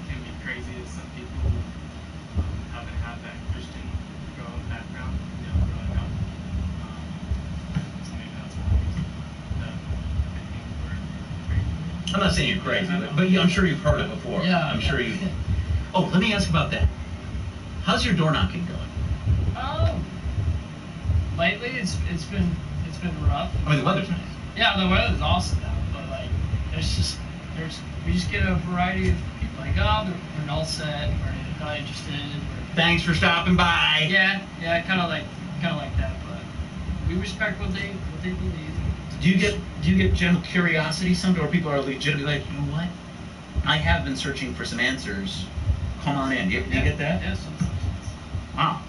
can be crazy to some people who haven't had that Christian background, growing up. So maybe that's one reason that I think we're crazy. I'm not saying you're crazy, but I'm sure you've heard it before. Yeah. I'm sure you. Oh, let me ask about that. How's your door knocking going? Lately it's been rough. I mean, the weather's nice. Yeah, the weather's awesome now, but like we just get a variety of people like, oh, they're not set, we're not interested. Thanks for stopping by. Yeah, kind of like that, but we respect what they believe. Do you get general curiosity sometimes, where people are legitimately like, you know what? I have been searching for some answers. Come on in. Do you get that? Yeah, sometimes. Wow.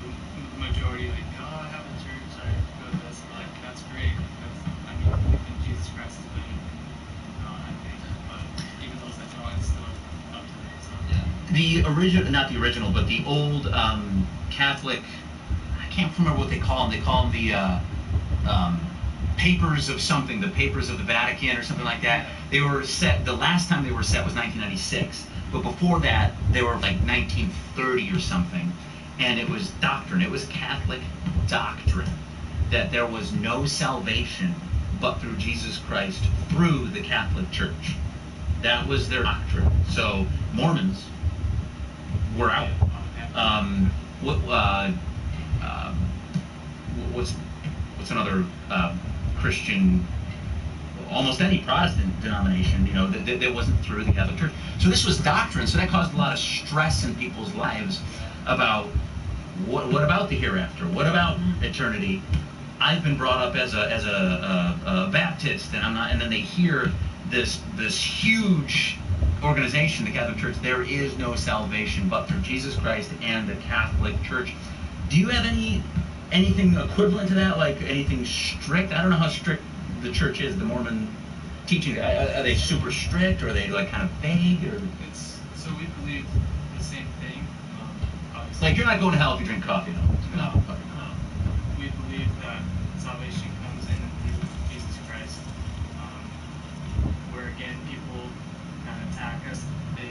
The majority like, oh, I have a church, I go to this, like, that's great. I mean, believe in Jesus Christ is better than I think, but even those that don't, it's still up to them. So. Yeah. The original, not the original, but the old Catholic, I can't remember what they call them. They call them the papers of something, the papers of the Vatican or something like that. They were set, the last time they were set was 1996. But before that, they were like 1930 or something. And it was doctrine, it was Catholic doctrine, that there was no salvation but through Jesus Christ, through the Catholic Church. That was their doctrine. So Mormons were out. What's another Christian, almost any Protestant denomination, that wasn't through the Catholic Church. So this was doctrine, so that caused a lot of stress in people's lives about what about the hereafter? What about eternity? I've been brought up as a Baptist, and I'm not, and then they hear this huge organization, the Catholic Church. There is no salvation but through Jesus Christ and the Catholic Church. Do you have anything equivalent to that, like anything strict? I don't know how strict the church is, the Mormon teaching. Are they super strict, or are they like kind of vague? Or So we believe the same thing. Obviously. Like, you're not going to hell if you drink coffee, though. No. We believe that salvation comes in through Jesus Christ. Where again, people kind of attack us. They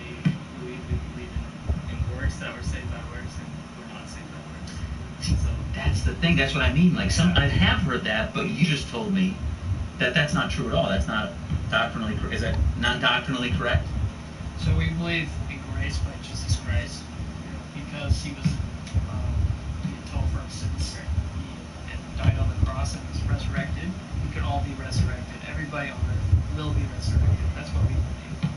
believe in works, that we're saved by works, and we're not saved by works. So that's the thing. That's what I mean. Like, I have heard that, but you just told me that that's not true at all. That's not doctrinally. Is that not doctrinally correct? So we believe in grace by Jesus Christ, because he was he atoned for our sins. He died on the cross and was resurrected. We can all be resurrected. Everybody on earth will be resurrected. That's what we believe.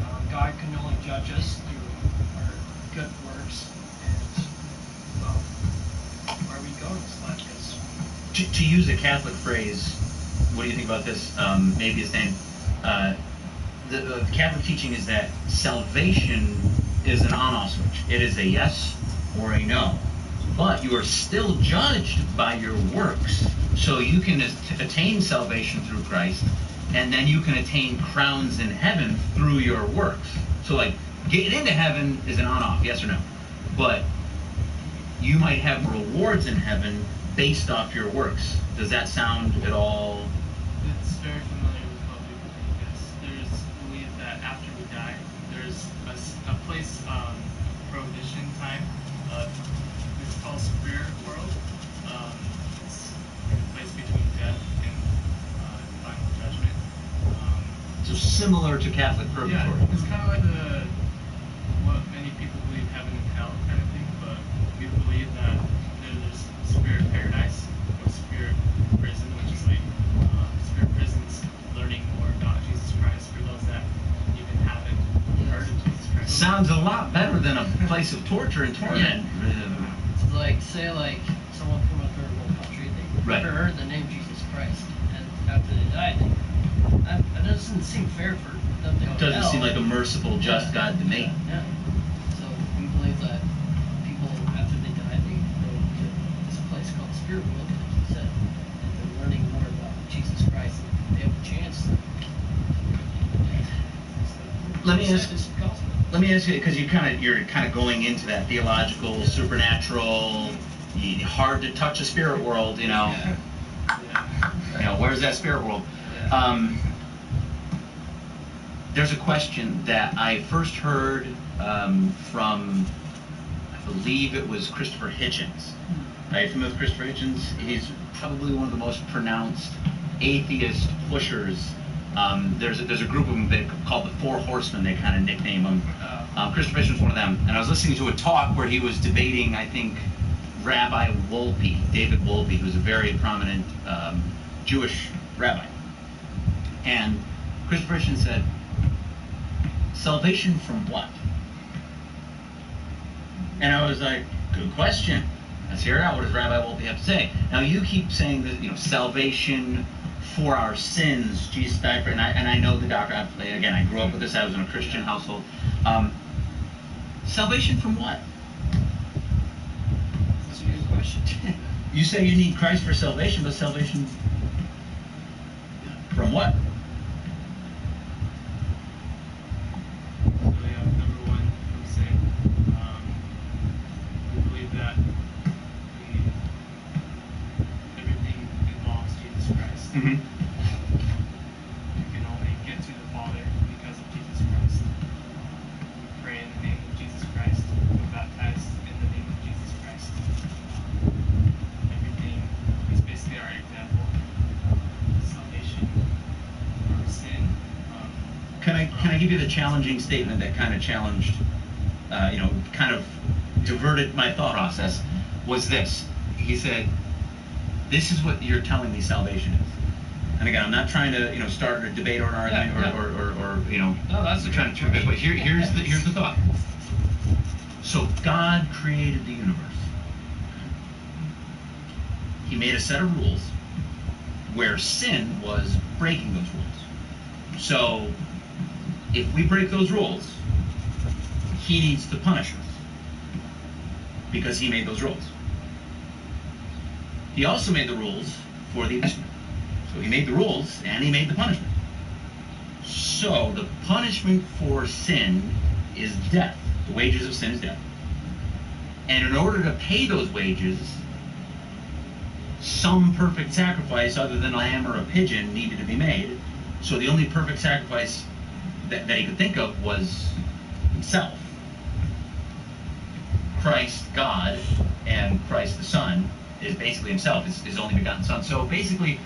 And, God can only judge us through our good works and where we go in this life. To use a Catholic phrase, what do you think about this? Maybe it's named. The Catholic teaching is that salvation is an on-off switch. It is a yes or a no. but you are still judged by your works. So you can attain salvation through Christ, and then you can attain crowns in heaven through your works. So like, getting into heaven is an on-off, yes or no? But you might have rewards in heaven based off your works. Does that sound at all? It's very familiar with what we believe. Yes, there's belief that after we die, there's a place, prohibition time. It's called spirit world. It's a place between death and final judgment. So similar to Catholic purgatory. Yeah, it's kind of like what many people believe heaven and hell kind of thing, but we believe that there's spirit paradise or spirit prison, which is like spirit prisons, learning more about Jesus Christ for those that even haven't heard of Jesus Christ. Sounds a lot better than a place of torture and torment. It's like, say like someone from a third world country, they Right. never heard the name Jesus Christ, and after they died, that doesn't seem fair for them to go to Doesn't hell. seem like a merciful, just God to me. Yeah. So we believe that people, after they die, they go to this place called Spirit World, like you said, and they're learning more about Jesus Christ, and they have a chance. Let me ask you, because you're kind of going into that theological, supernatural, hard to touch a spirit world, you know. You know, where's that spirit world? There's a question that I first heard from, I believe it was Christopher Hitchens. Are you familiar with Christopher Hitchens? He's probably one of the most pronounced atheist pushers. There's a group of them that called the Four Horsemen. They kind of nickname them. Christopher Hitchens was one of them. And I was listening to a talk where he was debating, I think, Rabbi Wolpe, David Wolpe, who's a very prominent Jewish rabbi. And Christopher Hitchens said, salvation from what? And I was like, good question. Let's hear it out. What does Rabbi Wolpe have to say? Now you keep saying that, you know, salvation for our sins, Jesus died for, and I know the doctrine. Again, I grew up with this. I was in a Christian household. Salvation from what? That's a good question. You say you need Christ for salvation, but salvation from what? So yeah, number one, from sin. We believe that everything involves Jesus Christ. Mm-hmm. You can only get to the Father because of Jesus Christ. We pray in the name of Jesus Christ. We're baptized in the name of Jesus Christ. Everything is basically our example. Salvation, our sin. Can I give you the challenging statement that kind of challenged, kind of diverted my thought process? Was this? He said, "This is what you're telling me salvation is." And again, I'm not trying to start a debate or an argument or No, that's a trying to. But here's the thought. So God created the universe. He made a set of rules where sin was breaking those rules. So if we break those rules, he needs to punish us because he made those rules. He also made the rules for the punishment. So he made the rules and he made the punishment. So the punishment for sin is death. The wages of sin is death. And in order to pay those wages, some perfect sacrifice other than a lamb or a pigeon needed to be made. So the only perfect sacrifice that he could think of was himself. Christ, God, and Christ the Son is basically himself, his only begotten Son. So basically,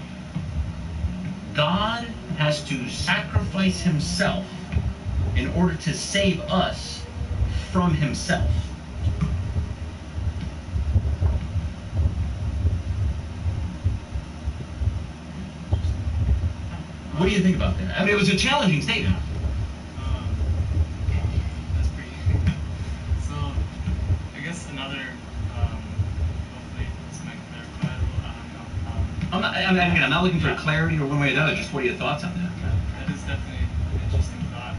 God has to sacrifice himself in order to save us from himself. What do you think about that? I mean, it was a challenging statement. That's pretty. So, I guess another. Hopefully, this might clarify a little. I don't know. I'm not looking for clarity or one way or the other. Just what are your thoughts on that? That is definitely an interesting thought.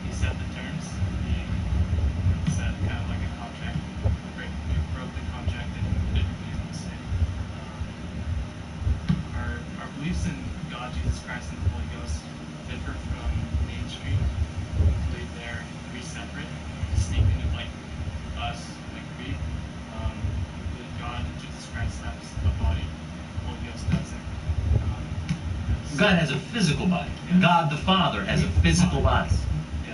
He set the terms. He set kind of like a contract. God has a physical body. God the Father has a physical body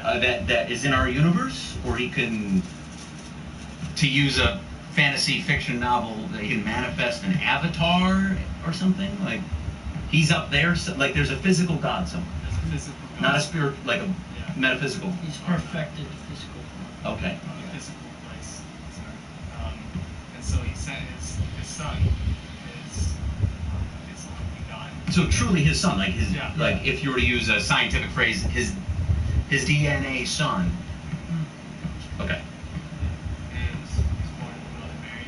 that is in our universe, or he can, to use a fantasy fiction novel, that he can manifest an avatar or something. Like he's up there, so, like there's a physical God somewhere. Physical God. Not a spirit, like a metaphysical. He's perfected physical form. Okay. A physical place. And so he sent his son, his only begotten. So truly his son, like his, like if you were to use a scientific phrase, his DNA son. Okay. And he's born of Mother Mary.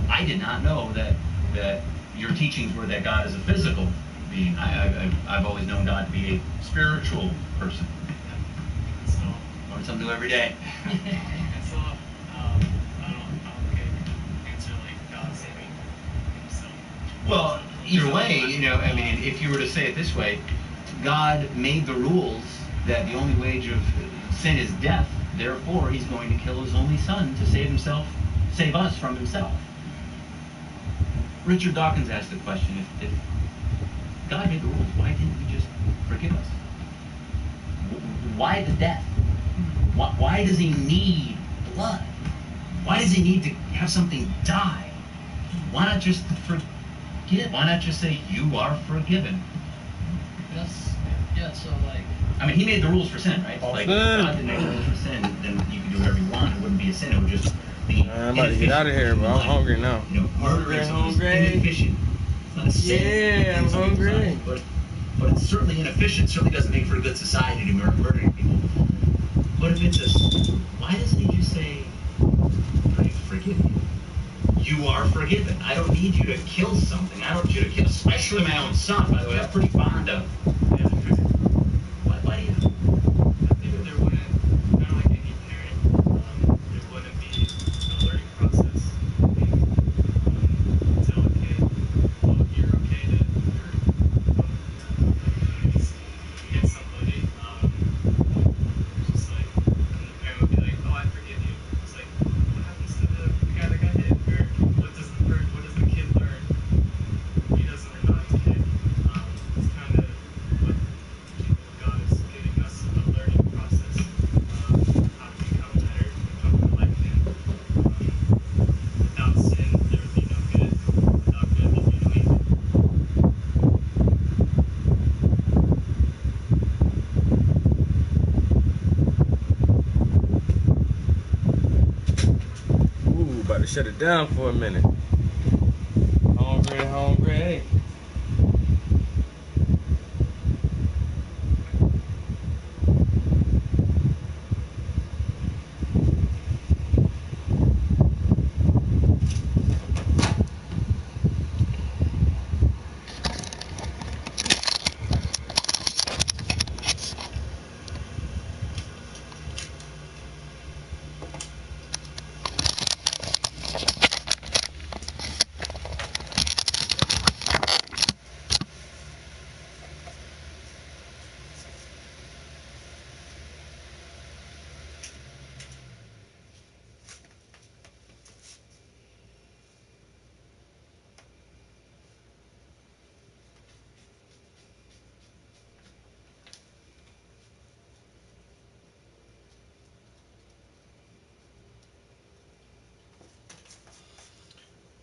I did not know that your teachings were that God is a physical being. I've always known God to be a spiritual person. So, learn something new every day. and so, I don't think I answer like God saving himself. Well, either way, you know, I mean, if you were to say it this way, God made the rules that the only wage of sin is death. Therefore, he's going to kill his only son to save us from himself. Richard Dawkins asked the question, if God made the rules, why didn't he just forgive us? Why the death? Why does he need blood? Why does he need to have something die? Why not just forgive? Why not just say, you are forgiven? Yeah, so like... I mean, he made the rules for sin, right? Like, if God didn't make the rules for sin, then you could do whatever you want. It wouldn't be a sin. It would just be I'm about to get out of here, bro. I'm hungry now. You know, murder is inefficient. It's not a sin. Yeah, I'm hungry. But it's certainly inefficient. Certainly doesn't make for a good society to murdering people. But if it's why doesn't he just say, I forgive you? You are forgiven. I don't need you to kill something. I don't need you to kill, especially my own son, by the way. I'm pretty fond of. Why do you? Maybe there wouldn't, kind of like any parent, there wouldn't be a learning process. Tell a kid, well, you're okay to get somebody, just like, and the parent would be like, oh, I forgive you. It's like, what happens to the guy that got hit? Or what does the kid learn? He doesn't learn not to kid. It's kind of what God is giving us a learning process of how to become better, become more like Him. Without sin, there would be no good. Without good, there would be no evil. Ooh, about to shut it down for a minute. Hungry.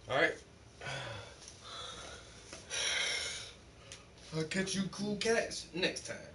Alright. I'll catch you cool cats next time.